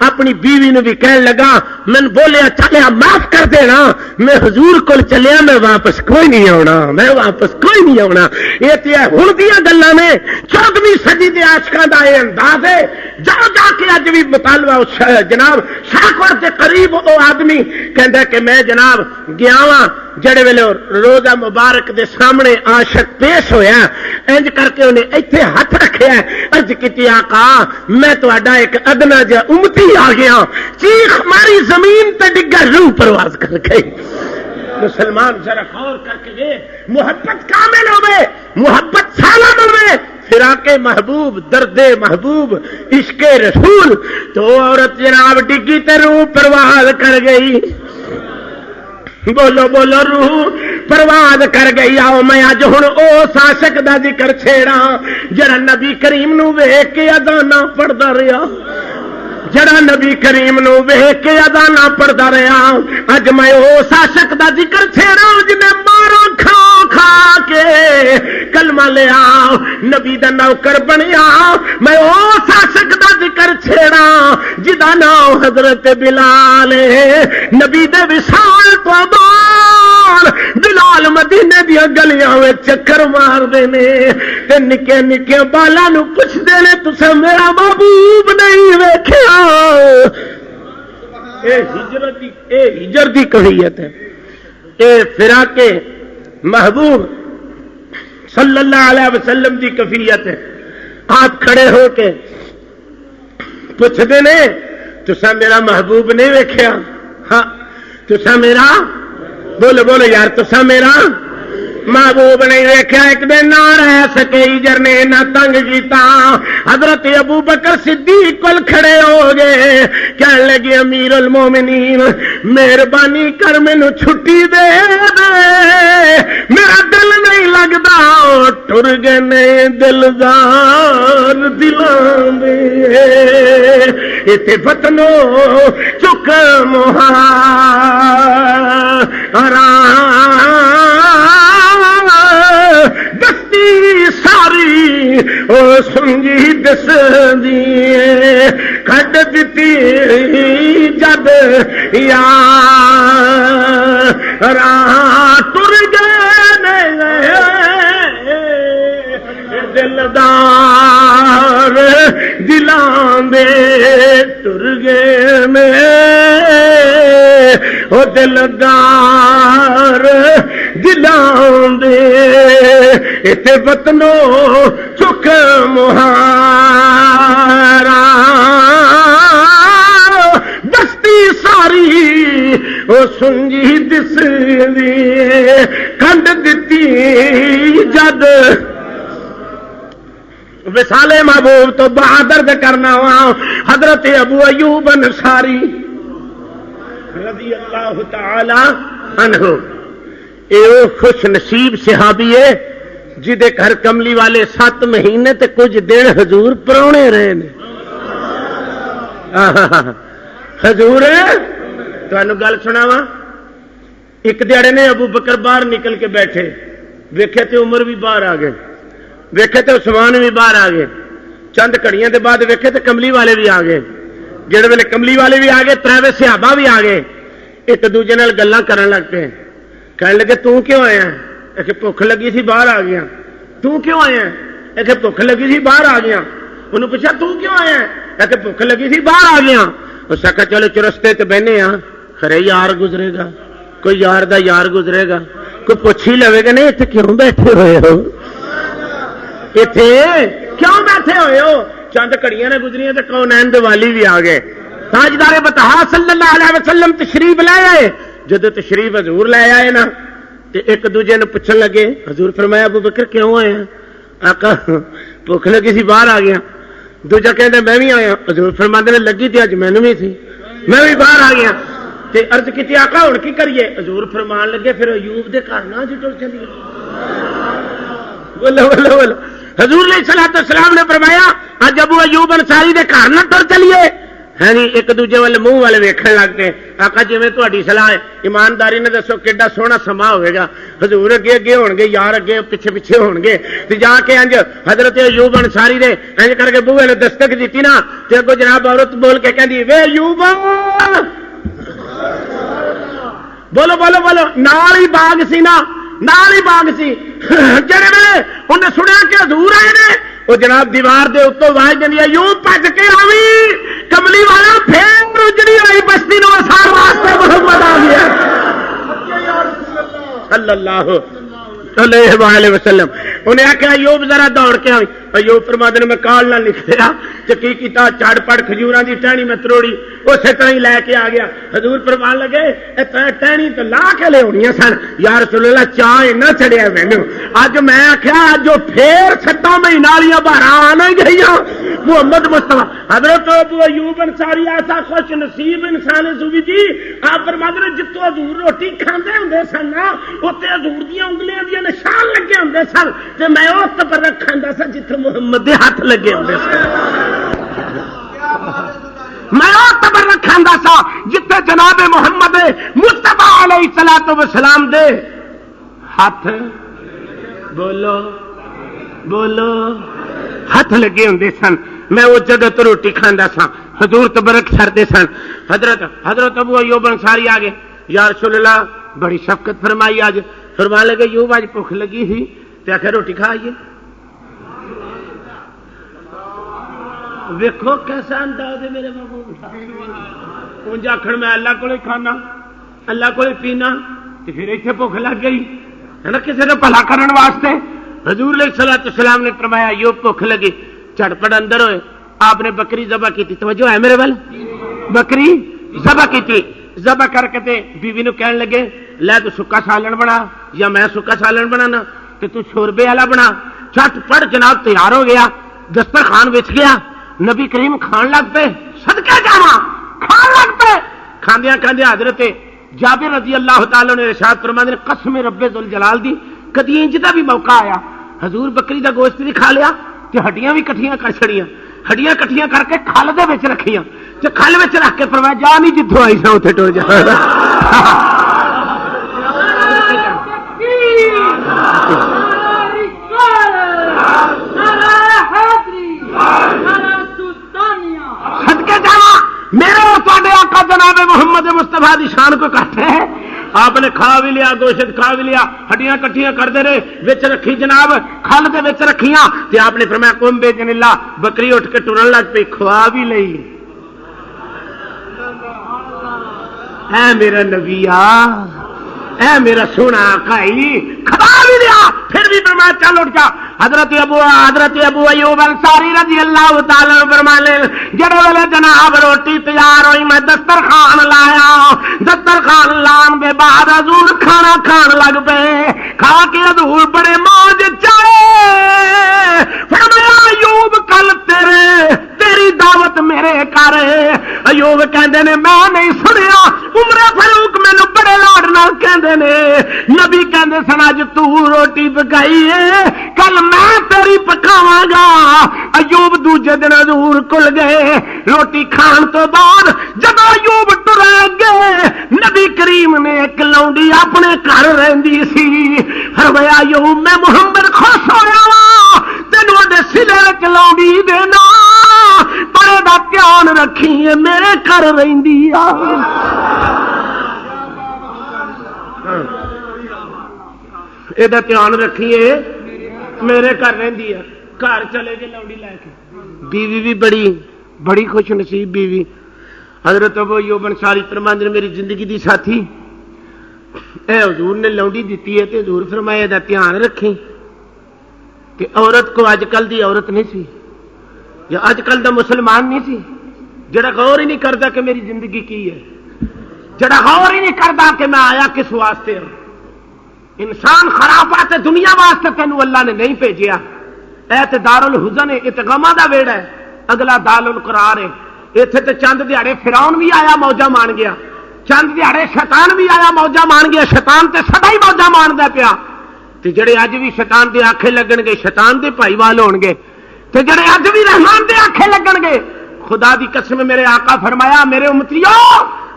اپنی بیوی نو بھی کہنے لگا، میں بولیا چلیا معاف کر دینا، میں حضور کول چلیا، میں واپس کوئی نہیں آنا، میں واپس کوئی نہیں آنا۔ یہ تے ہن دیاں گلاں نے، 14ویں صدی دے عاشقاں دا یہ انداز ہے۔ جا کے اج بھی مطالبہ جناب شاہکوٹ کے قریب وہ آدمی کہندا کہ میں جناب گیا وا جڑے ویلے روزہ مبارک دے سامنے عاشق پیش ہویا انج کر کے انہیں ایتھے ہاتھ رکھیا عرض کیتی آقا میں تہاڈا ایک ادنا جا امتی آ گیا چیخ ماری زمین تے ڈگا روح پرواز کر گئی مسلمان ذرا غور کر کے دیکھ محبت کامل ہوے محبت سالم ہوے فراق محبوب درد محبوب عشق رسول تو عورت جناب ڈگی تے روح پرواز کر گئی بولو بولو روح پرواز کر گئی آؤ میں اج ہن اس عاشق دا ذکر چھیڑا جڑا نبی کریم نو ویکھ کے اذاناں پڑھدا رہیا جڑا نبی کریم نو ویکھ کے اذاناں پڑھدا رہیا اج میں اس عاشق دا ذکر چھیڑا جنے مارا کھا کھا کے کلمہ لیا نبی دا نوکر بنیا میں اس عاشق دا ذکر چھیڑا جدا نام حضرت بلال نبی دے وصال تو بعد بلال مدینے دیا گلیاں میں چکر مار دینے تے نکے نکے بالا نو پوچھ دینے تسا میرا محبوب نہیں ویکھیا اے ہجرت دی کیفیت ہے اے فراق محبوب صلی اللہ علیہ وسلم دی کیفیت ہے آپ کھڑے ہو کے پوچھ دینے تسا میرا محبوب نہیں ویکھیا ہاں تسا میرا بولو بولو یار تسا میرا محبوب نہیں ویکھیا ایک دن نہ رہ سکے ہجر نے نہ تنگ کیتا حضرت ابو بکر صدیق کول کھڑے ہو گئے کہنے لگے امیر المومنین مہربانی کر مینوں چھٹی دے دے میرا دل نہیں لگدا ٹر گئے نے دلدار دلاں دے اتے فتنو چک بستی ساری او سنگی دس دیے کھڈ دتی جد یار ٹر گئے دلدار دلاں دے ٹر گئے میں او دلدار دلاں دے اتے وطنو چک مہارا بستی ساری او سنجی دس دی کھنڈ دتی جد وصال محبوب تو بہادر دے کرنا وا حضرت ابو ایوب انصاری رضی اللہ تعالی عنہ اے خوش نصیب صحابی ہے جدے گھر کملی والے 7 مہینے تے کچھ دن حضور پرونے رہے نے حضور تانوں گل سناواں ایک دیہڑے نے ابو بکر باہر نکل کے بیٹھے ویکھے تے عمر بھی باہر آ گئے ویکھے تے عثمان بھی باہر آ گئے چند گھڑیاں دے بعد ویکھے تے کملی والے بھی آ گئے جڑے ویلے کملی والے بھی آ گئے ترے صحابہ بھی آ گئے ایک دوجے نال گلاں کرن لگ پے کہنے لگے تو کیوں آیا ہے کہ بھوک لگی سی باہر آ گیا تو کیوں آیا ہے کہ بھوک لگی سی باہر آ گیا انہوں پوچھا تو کیوں آیا ہے کہ بھوک لگی سی باہر آ گیا اس آخیا چلو چرستے تے بہنے ہاں خرے یار گزرے گا کوئی یار دا یار گزرے گا کوئی پوچھ ہی لوے گا نہیں اتنے کیوں بیٹھے ہوئے ہو اتنے کیوں بیٹھے ہوئے ہو چند کڑیاں نے گزریاں تے کونین دے والی بھی آ گئے تاجدار بطحا صلی اللہ علیہ وسلم تشریف لے آئے جدو تشریف حضور لے آئے نا تے ایک دوجے نے پوچھن لگے حضور فرمایا ابو بکر کیوں آئے آقا بھوک لگی سی باہر آ گیا دوجا کہندا میں بھی آیا حضور فرماندے نے لگی تے اج مینوں بھی سی میں بھی باہر آ گیا تے عرض کیتی آقا ہن کی کریے حضور فرمان لگے پھر ایوب دے گھر نہ جٹل چلیے بولو بولو بولو حضور علیہ الصلوۃ والسلام نے فرمایا اج ابو ایوب انصاری دے گھر نہ ٹر چلیے ہے نہیں ایک دوجے والے منہ والے ویکھن لگ پے آقا جویں تہاڈی صلاح ہے ایمانداری نے دسو کیڈا سوہنا سما ہوئے گا حضور اگے اگے ہون گے یار اگے پیچھے پیچھے ہون گے تے جا کے انج حضرت ایوب انصاری نے انج کر کے بوئے نے دستک دتی نا تے اگوں جناب عورت بول کے کہندی وے ایوب بولو بولو بولو نال ہی باغ سی نا نال ہی باغ سی جڑے ویلے انہیں سنیا کہ حضور آئے نے وہ جناب دیوار دے اتوں آواز دینی ایوب بھج کے آوی کملی والا پھر اجڑی ہوئی بستی نو سار واسطے محمد آ گیا صلی اللہ علیہ وآلہ وسلم. انہیں آخیا ایوب ذرا دوڑ کے آئی. ایوب فرماتے ہیں میں کال نہ لکھیا چکی کیتا چڑ پڑ کھجوراں دی ٹہنی میں تروڑی اسی طرح ہی لے کے آ گیا. حضور فرمان لگے ٹہنی تو لا کے لے ہونی سن. یا رسول اللہ چاہ نہ چڑیا مینو. اج میں آخیا اج پھر 7 مہینے والی بارہ آ گئی محمد مصطفیٰ. حضرت ابو ایوب انصاری ایسا خوش نصیب انسان سوی جی آپ فرماتے ہیں جتوں حضور روٹی کھاندے ہوندے سن نا اتنے حضور دیاں انگلیاں دیا نشان لگے ہوندے سن تے میں اس تبرک کھاندا سا جتھے محمد دے ہاتھ لگے ہوندے سن. میں اس تبرک کھاندا سا جتھے جناب محمد مصطفیٰ علیہ الصلوۃ والسلام دے ہاتھ بولو بولو ہاتھ لگے ہوندے سن. میں اس جگہ تو روٹی کھانا سا حضور تبرک چھڑتے سن. حضرت ابو ایوب انصاری آ گئے. یا رسول اللہ بڑی شفقت فرمائی. آج فرمان لگے ایوب آج بھوک لگی تھی تے آخر روٹی کھائیے. ویکھو کیسا انداز ہے میرے محبوب. انج آخر میں اللہ کو کھانا اللہ کو پینا تے پھر اتنے بھوک لگ گئی ہے نا کسی نے بھلا کرنے واسطے. حضور علیہ الصلوۃ والسلام نے فرمایا ایوب بھوک لگی. چٹپٹ اندر ہوئے آپ نے بکری ذبح کی. توجہ ہے میرے وال. بکری ذبح کی. ذبح کر کے تے بیوی نو کہنے لگے لے تو سکا سالن بنا یا میں سکا سالن بنانا تے تو شوربے والا بنا. چٹپٹ جناب تیار ہو گیا. دسترخوان وچ گیا. نبی کریم کھان لگ پے. صدقے جاواں کھان لگ پے. کھاندیاں کھاندیاں حضرت جابر رضی اللہ تعالی نے ارشاد فرماتے ہیں قسم رب ذوالجلال دی کدی انج دا بھی موقع آیا حضور بکری دا گوشت بھی کھا لیا تے ہڈیاں بھی کٹھیاں کر چھڑیاں. ہڈیاں کٹھیاں کر کے کھل دے وچ رکھیاں تے کھل وچ رکھ کے فرمایا جا نہیں جتھوں آئی سا اوتھے ٹر جا. صدقے جاواں میرے اور تواڈے آقا جناب محمد مصطفیٰ دی شان کو کٹ ہے. آپ نے کھا بھی لیا گوشت کھا بھی لیا ہڈیاں کٹھیاں کرتے رہے وچ رکھی جناب کھل دے وچ رکھیاں تے آپ نے فرمایا قوم بے جن اللہ بکری اٹھ کے ٹرن لگ پئی کھوا بھی لئی. اے میرا نبی اے میرا سونا آقائی کھوا بھی لیا پھر بھی فرمایا چل اٹھ جا. حضرت ابو ایوب انصاری رضی اللہ تعالی عنہ فرمانے جڑے ویلے جناب روٹی تیار ہوئی میں دسترخوان لایا. دسترخوان لان دے بعد حضور کھانا کھان لگ پے. کھا کے حضور بڑے موج چڑھے. فرمایا ایوب کل تیری دعوت میرے گھر. ایوب کہندے نے میں نہیں سنیا. عمر فاروق مینوں بڑے لاڈ نال کہندے نے نبی کہندے سن اج تو روٹی پکائی ہے کل میں تیری پکاواں گا. ایوب دوجے دن حضور کل گئے. روٹی کھان تو بعد جب ایوب ٹرن لگے نبی کریم نے ایک لونڈی اپنے گھر رہندی سی. فرمایا ایوب میں محمد خوش ہویا وا تینوں دے سلے وچ لونڈی دینا بڑے دا دھیان رکھی میرے گھر رہندی آ. یہ دھیان رکھیے میرے گھر رہندی ہے. گھر چلے گئے لوڑی لے کے. بیوی بھی بڑی خوش نصیب بیوی. حضرت ابو ایوب انصاری فرماندے میری زندگی دی ساتھی اے حضور نے لوڑی دیتی ہے تے حضور فرمایا دا دھیان رکھیں. کہ عورت کو اج کل دی عورت نہیں سی یا اج کل دا مسلمان نہیں سی جڑا غور ہی نہیں کرتا کہ میری زندگی کی ہے. جڑا غور ہی نہیں کرتا کہ میں آیا کس واسطے ہوں. انسان خرابات دنیا واسطے تینوں اللہ نے نہیں بھیجیا. اے تے دارالحزن ہے. اے تے غماں دا ویڑا ہے. اگلا دار القرار ہے. ایتھے تے چند دیہاڑے فرعون بھی آیا موجہ مان گیا. چند دیہاڑے شیطان بھی آیا موجہ مان گیا. شیطان تے سدا ہی موجہ ماندا پیا. تے جڑے اج بھی شیطان دے آکھے لگن گے شیطان دے بھائی وال ہون گے. تے جڑے اج بھی رحمان دے آکھے لگن گے خدا دی قسم میرے آقا فرمایا میرے امتیو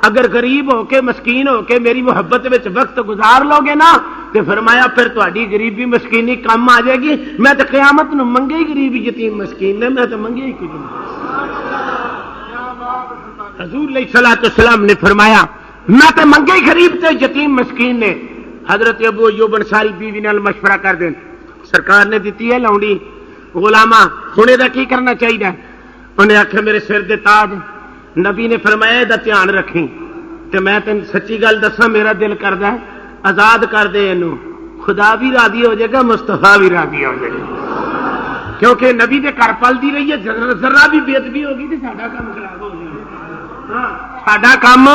اگر غریب ہو کے مسکین ہو کے میری محبت میں وقت گزار لو گے نا تو فرمایا پھر تہاڈی غریبی مسکینی کم آ جائے گی. میں تو قیامت نو منگے ہی غریب یتیم مسکین نے میں تو منگے ہی کچھ نہیں. حضور علیہ الصلوۃ والسلام نے فرمایا میں تو منگے ہی غریب تے یتیم مسکین نے. حضرت ابو ایوب انصاری بیوی نال مشورہ کر دین سرکار نے دیتی ہے لونڈی غلامہ ہن دا کی کرنا چاہیے. انہیں آخیا میرے سر دے تاج. نبی نے فرمایا دا دھیان رکھیں. تے میں تین سچی گل دساں میرا دل کردا ہے آزاد کر دے اینو، خدا بھی راضی ہو جائے گا، مصطفیٰ بھی راضی ہو جائے گا، کیونکہ نبی دے گھر پلتی رہی ہے، ذرا بھی بےدبی ہوگی تو ساڈا کام خراب ہو جائے گا، ساڈا کام۔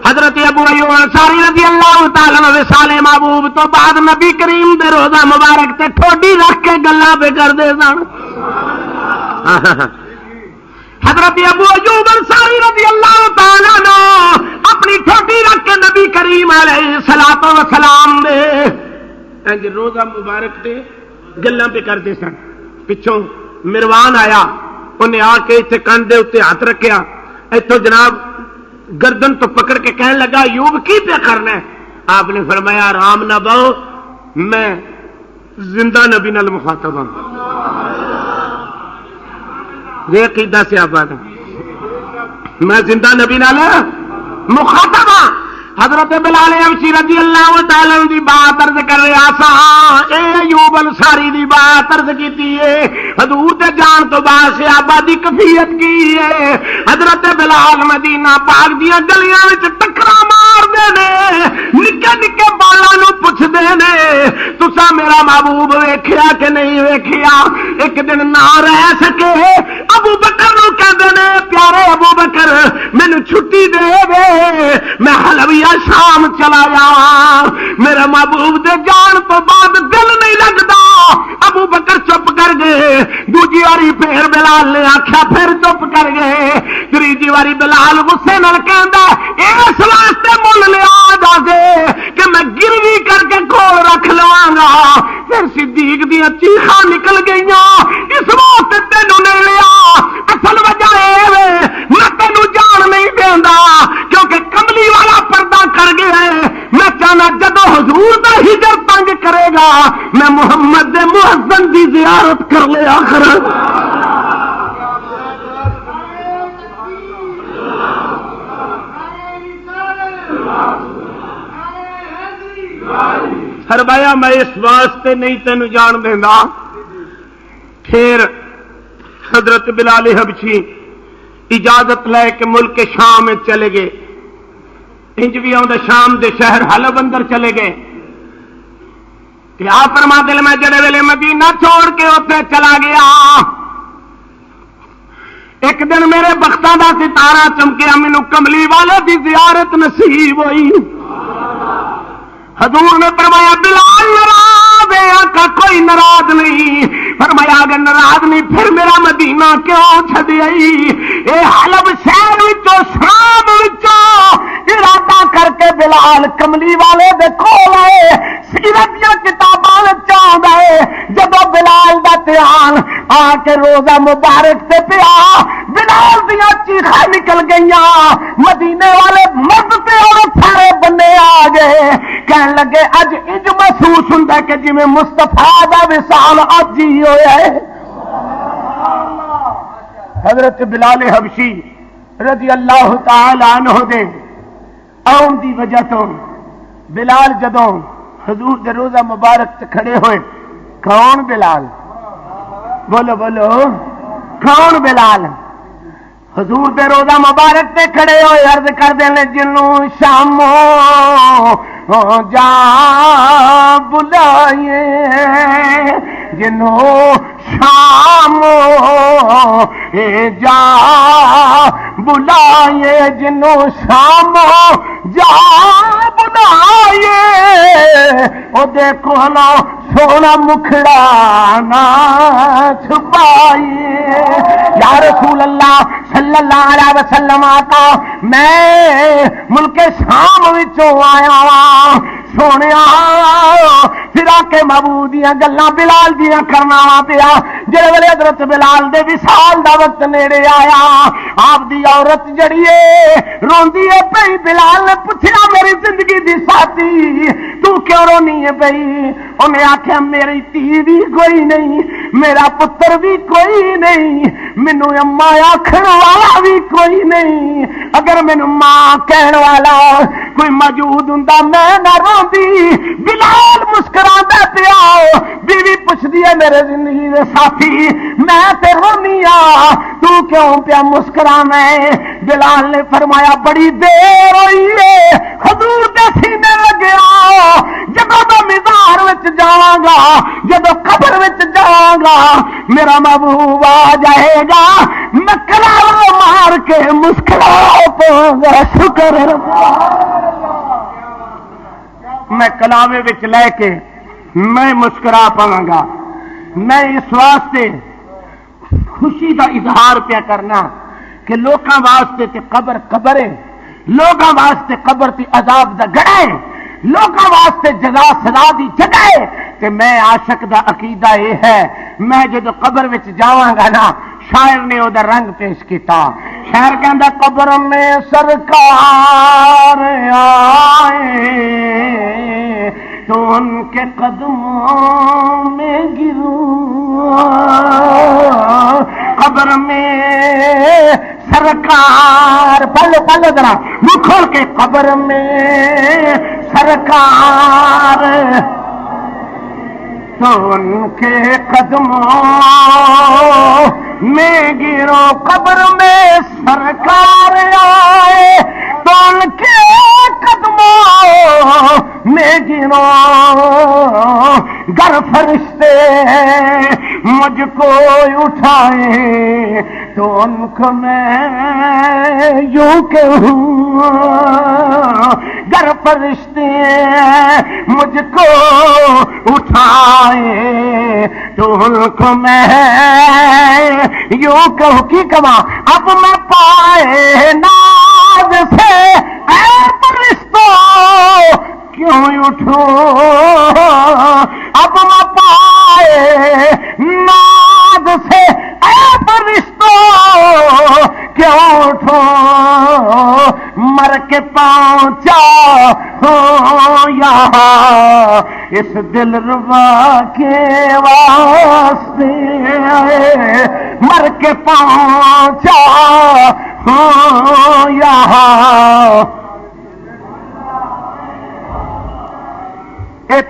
حضرت ابو ایوب انصاری رضی اللہ تعالی عنہ وصال محبوب تو بعد نبی کریم دے روزہ مبارک تے ٹھوڈی رکھ کے گلاں پہ کردے سن۔ حضرت ابو ایوب انصاری رضی اللہ تعالی عنہ اپنی ٹھوڈی رکھ کے نبی کریم علیہ الصلوۃ والسلام دے انج روزہ مبارک تے گلاں پہ کردے سن۔ پچھوں مروان آیا، انہیں آ کے اتنے کن دے اتنے ہاتھ رکھیا، اتوں جناب گردن تو پکڑ کے کہنے لگا ایوب کی پہ کرنا ہے؟ آپ نے فرمایا آرام نہ بہو، میں زندہ نبی نال مخاطب ہوں۔ یہ عقیدہ سے آپ بات، میں زندہ نبی نال مخاطب ہوں۔ حضرت بلال حبشی رضی اللہ تعالی عنہ دی بات عرض کر رہا سا، اے ایوب انصاری دی بات عرض کیتی ہے، حضور دے جان تو بعد صحابہ دی کفیت کی ہے۔ حضرت بلال مدینہ پاک دیاں گلیاں وچ ٹکرا مار دے نے، نکے نکے بالاں نوں پوچھ دے نے تساں میرا محبوب ویکھیا کہ نہیں ویکھیا؟ ایک دن نہ رہ سکے ابو بکر نوں کہندے نے پیارے ابو بکر مینوں چھٹی دے دے، میں حلویہ شام چلا جا، میرا محبوب دے جان تو بعد دل نہیں لگتا۔ ابو بکر چپ کر گئے، دوجی واری پھر بلال نے آخیا پھر چپ کر گئے، تیجی واری بلال غصے نال کہندا اس واسطے مل لیا جا دے کہ میں گروی کر کے کول رکھ لواں گا۔ پھر صدیق دی چیخاں نکل گئیاں، اس واسطے تینوں نہیں لیا، اصل وجہ اے میں تینوں جان نہیں دیندا کیونکہ کملی والا پردہ کر گیا ہے۔ میں چاہنا جدو حضور دا ہجر تنگ کرے گا میں محمد دے مؤذن دی زیارت کر لیا کروں۔ فرمایا میں اس واسطے نہیں تینوں جان دیندا۔ پھر حضرت بلال حبشی اجازت لے کے ملک شام میں چلے گئے، انج بھی آؤں شام دے شہر حلب اندر چلے گئے کہ آپ فرما دل میں جڑے ویلے مدینہ چھوڑ کے اتنے چلا گیا، ایک دن میرے بختاں دا ستارہ چمکیا، مینوں کملی والے دی زیارت نصیب ہوئی۔ حضور نے فرمایا بلال ناراض ہے؟ آقا کوئی ناراض نہیں۔ فرمایا اگر ناراض نہیں پھر میرا مدینہ کیوں چھڈ آئی؟ اے حلب شہر وچوں شام وچوں ارادہ کر کے بلال کملی والے دے کول آئے، سیرت دیاں کتاباں وچ آندا ہے جدوں بلال دا دھیان آ کے روزہ مبارک تے پیا، بلال دیاں چیخاں نکل گئیاں، مدینے والے مرد تے عورت سارے بندے آ گئے، کہنے لگے اج انج محسوس ہوندا ہے کہ جویں مصطفیٰ دا وصال اج ہی ہویا ہے۔ حضرت بلال حبشی رضی اللہ تعالی عنہ دے آن دی وجہ تو بلال جدوں حضور دے روزہ مبارک تے کھڑے ہوئے، کون بلال؟ بولو بولو کون بلال؟ حضور دے روزہ مبارک تے کھڑے ہوئے عرض کر دے جنوں شاموں جا بلائیے، جنوں شاموں جا بلائیے، جنوں شاموں جا بلائیے، او دیکھو نا سونا مکھڑا نہ چھپائیے۔ یا رسول اللہ صلی اللہ علیہ وسلم آقا میں ملک شام وچوں آیا وا، سونیا پھرا کے محبوب دیاں گلاں بلال دیاں کرنا پیا، جڑے ویلے حضرت بلال دے وصال دا وقت نیڑے آیا، آپ دی عورت جڑی ہے روندی ہے پئی، بلال نے پوچھیا میری زندگی دی ساتھی تو کیوں رونی ہے پئی؟ انہیں آخیا میری تھی بھی کوئی نہیں، میرا پتر بھی کوئی نہیں، مینو اما آخر والا بھی کوئی نہیں، اگر مینو ماں کہن والا کوئی موجود ہوں میں نہ روندی۔ بلال مسکراتا پیا، بیوی پوچھتی ہے میرے زندگی دے ساتھی میں تے رونی آ تو کیوں پیا مسکرانا ہے؟ بلال نے فرمایا بڑی دیر ہوئی ہے حضور دے سینے گیا جب میں مزار وچ جاواں گا جب قبر وچ جاواں گا میرا محبوب آ جائے گا میں کلاوہ مار کے مسکرا پاؤں گا شکر میں کلاوے وچ لے کے میں مسکرا پاواں گا میں اس واسطے خوشی دا اظہار پیا کرنا کہ لوکاں واسطے تے قبر قبر ہے لوکاں واسطے قبر تے عذاب دا گڑھا ہے لوکاں واسطے جزا سزا دی جگہ ہے تے میں عاشق دا عقیدہ یہ ہے میں جدو قبر وچ جاواں گا نا شاعر نے او دا رنگ پیش کیتا شاعر کہندا قبر میں سرکار آئے تو ان کے قدموں میں گروں قبر میں سرکار پہلے ذرا منہ کھول کے قبر میں سرکار تو ان کے قدموں میں گرو قبر میں سرکار آئے تو ان کے قدموں میں گرو گر فرشتے مجھ کو اٹھائے تو ان کو میں یوں کہوں گر فرشتے مجھ کو اٹھائے تو ان کو میں یوں کہوں کی کہاں اب میں پائے ناز سے اے فرشتوں کیوں اٹھوں اب میں پائے ناز سے اے فرشتوں کیوں اٹھوں مر کے پہنچا ہوں یہاں اس دل ربا کے واسطے مر کے پہنچا ہوں یہاں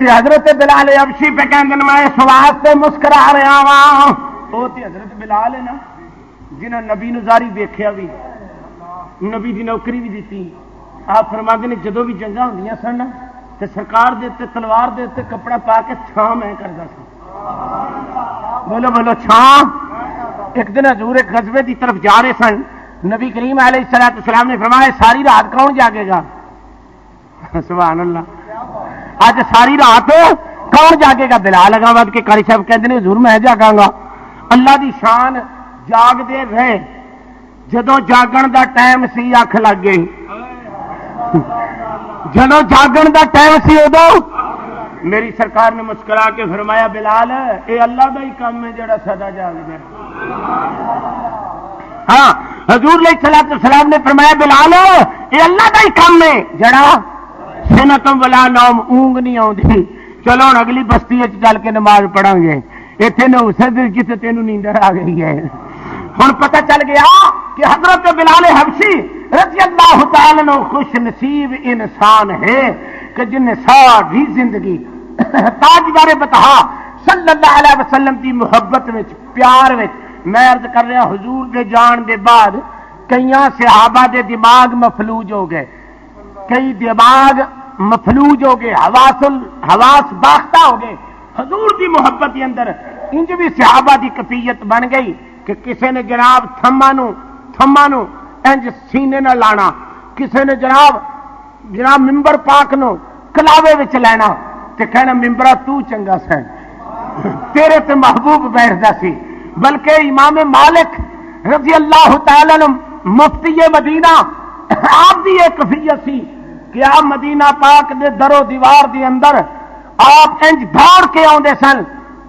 حضرت بلال حبشی پہ کہندے میں اس واسطے مسکرا رہا ہاں وہ تے حضرت بلال ہے نا جنہاں نبی نظاری دیکھیا بھی نبی دی نوکری بھی دیتی آپ فرماندے نے جدوں بھی جنگاں ہوندیاں سن تے سرکار دے تے تلوار دے تے کپڑا پا کے چھاں میں کردا سی بولو بولو چھاں ایک دن حضور ایک غزوے دی طرف جا رہے سن نبی کریم علیہ الصلوۃ والسلام نے فرمایا ساری رات کون جاگے گا سبحان اللہ آج ساری رات کون جاگے گا بلال اگاواد کے قاری صاحب کہتے ہیں حضور میں جاگاں گا اللہ دی شان جاگ دے رہے جدو جاگن دا ٹائم سی اکھ لگ گئی جدو جاگن دا ٹائم سی ادو میری سرکار نے مسکرا کے فرمایا بلال اے اللہ دا ہی کام ہے جڑا سدا جاگدا ہے ہاں حضور علیہ الصلوۃ والسلام نے فرمایا بلال اے اللہ دا ہی کام ہے جڑا سنتم ولا نوم اونگ نہیں آتی چلو ہوں اگلی بستی چل کے نماز پڑھا گے اتنے نہ اسے دل جتنے تینوں نیندر آ گئی ہے ہوں پتہ چل گیا کہ حضرت بلال حبشی رضی اللہ تعالی عنہ خوش نصیب انسان ہے کہ جن نے ساری زندگی تاجدار بتہا صلی اللہ علیہ وسلم کی محبت میں پیار میں میں عرض کر رہا حضور کے جان دے بعد کئی صحابہ دے دماغ مفلوج ہو گئے کئی دماغ مفلوج ہو گئے حواس باختہ ہو گئے حضور دی محبت کے اندر انج بھی صحابہ دی کفیت بن گئی کہ کسی نے جناب تھما نو انج سینے نہ لانا کسی نے جناب ممبر پاک نو کلاوے وچ لینا تے کہنا ممبرا تو چنگا سین تیرے تے محبوب بیٹھدا سی بلکہ امام مالک رضی اللہ تعالی عنہ مفتی مدینہ آپ دی ایک کفیت سی کہ آپ مدینہ پاک دے در و دیوار دی اندر آپ انج دوڑ کے آندے سن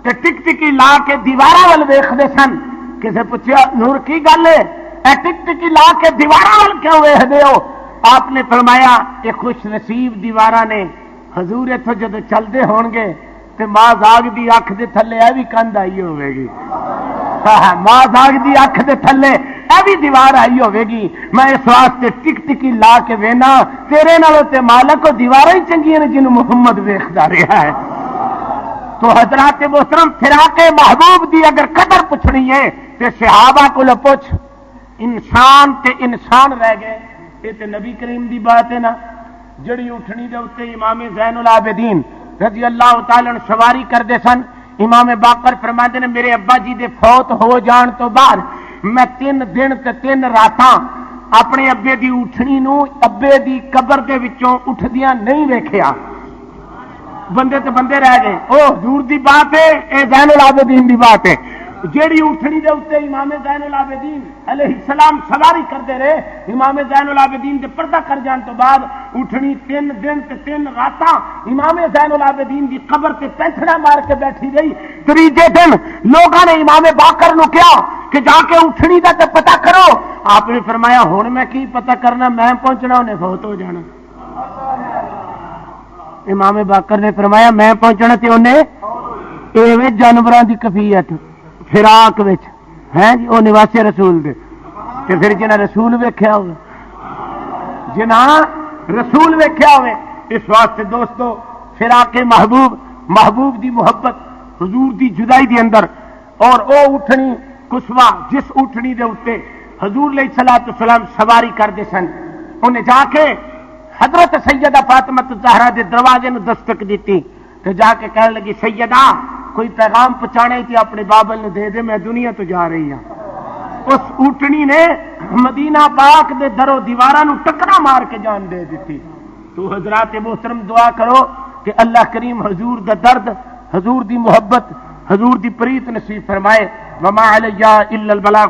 تے ٹک ٹکی لا کے دیواراں ول ویکھدے سن کسے پوچھیا نور کی گل ہے اے ٹک ٹکی لا کے دیواراں ول کیوں ویکھدے ہو آپ نے فرمایا کہ خوش نصیب دیواراں نے حضور اتھوں جدو چلدے ہون گے تے ماں زاگ دی اکھ دے تھلے اے وی کندھ آئی ہوے گی ماں زاگ دی اکھ دے تھلے اے بھی دیوار آئی ہوے گی میں اس واسطے ٹک ٹکی لا کے وینا تیرے نالوں تے مالک دیواراں ہی چنگیاں نے جنوں محمد ویکھدا رہیا ہے تو حضرات محترم فراق محبوب دی اگر قدر پوچھنی ہے تے صحابہ کو پوچھ انسان تے انسان رہ گئے یہ تے نبی کریم دی بات ہے نا جڑی اٹھنی دے اتنے امام زین العابدین رضی اللہ تعالی عنہ سواری کردے سن. امام باقر فرماتے نے میرے ابا جی دے فوت ہو جان تو بعد میں 3 دن تے 3 راتاں اپنے ابے دی اٹھنی نو ابے دی قبر دے وچوں اٹھدیاں نہیں ویکھیا. بندے تے بندے رہ گئے. او حضور دی بات ہے, اے زین العابدین دی بات ہے. جیڑی اٹھنی دے اتنے امام زین العابدین علیہ السلام سواری کرتے رہے. امام زین العابدین دے پردہ کر جان تو بعد اٹھنی 3 دن تے 3 راتاں امام زین العابدین دی قبر تے پینتھڑا مار کے بیٹھی رہی. تیجے دن لوگوں نے امام باقر نو کہا کہ جا کے اٹھنی دا تے پتہ کرو. آپ نے فرمایا ہن میں کی پتہ کرنا, میں پہنچنا انہیں فوت ہو جانا. امام باقر نے فرمایا میں پہنچنا تے انہیں ایویں جانوراں دی کفیت فراق وچ ہیں جی, وہ نواسی رسول دے تے پھر جنہ رسول ویکھیا ہوئے, جنہ رسول ویکھیا ہوئے. اس واسطے دوستو فراق محبوب دی محبت حضور دی جدائی دی اندر, اور او اٹھنی کسوا جس اٹھنی دے اوتے حضور علیہ الصلوۃ والسلام سواری کردے سن, انہیں جا کے حضرت سیدہ فاطمہ الزہرا دے دروازے نو دستک دیتی تے جا کے کہنے لگی سیدہ کوئی پیغام پہنچانے تھی اپنے بابل نے دے دے, میں دنیا تو جا رہی ہوں. اس اٹھنی نے مدینہ پاک دے درو دیواراں نو ٹکرا مار کے جان دے دیتی. تو حضرات محترم دعا کرو کہ اللہ کریم حضور دا درد, حضور دی محبت, حضور دی پریت نصیب فرمائے. وما علیہ الا البلاغ.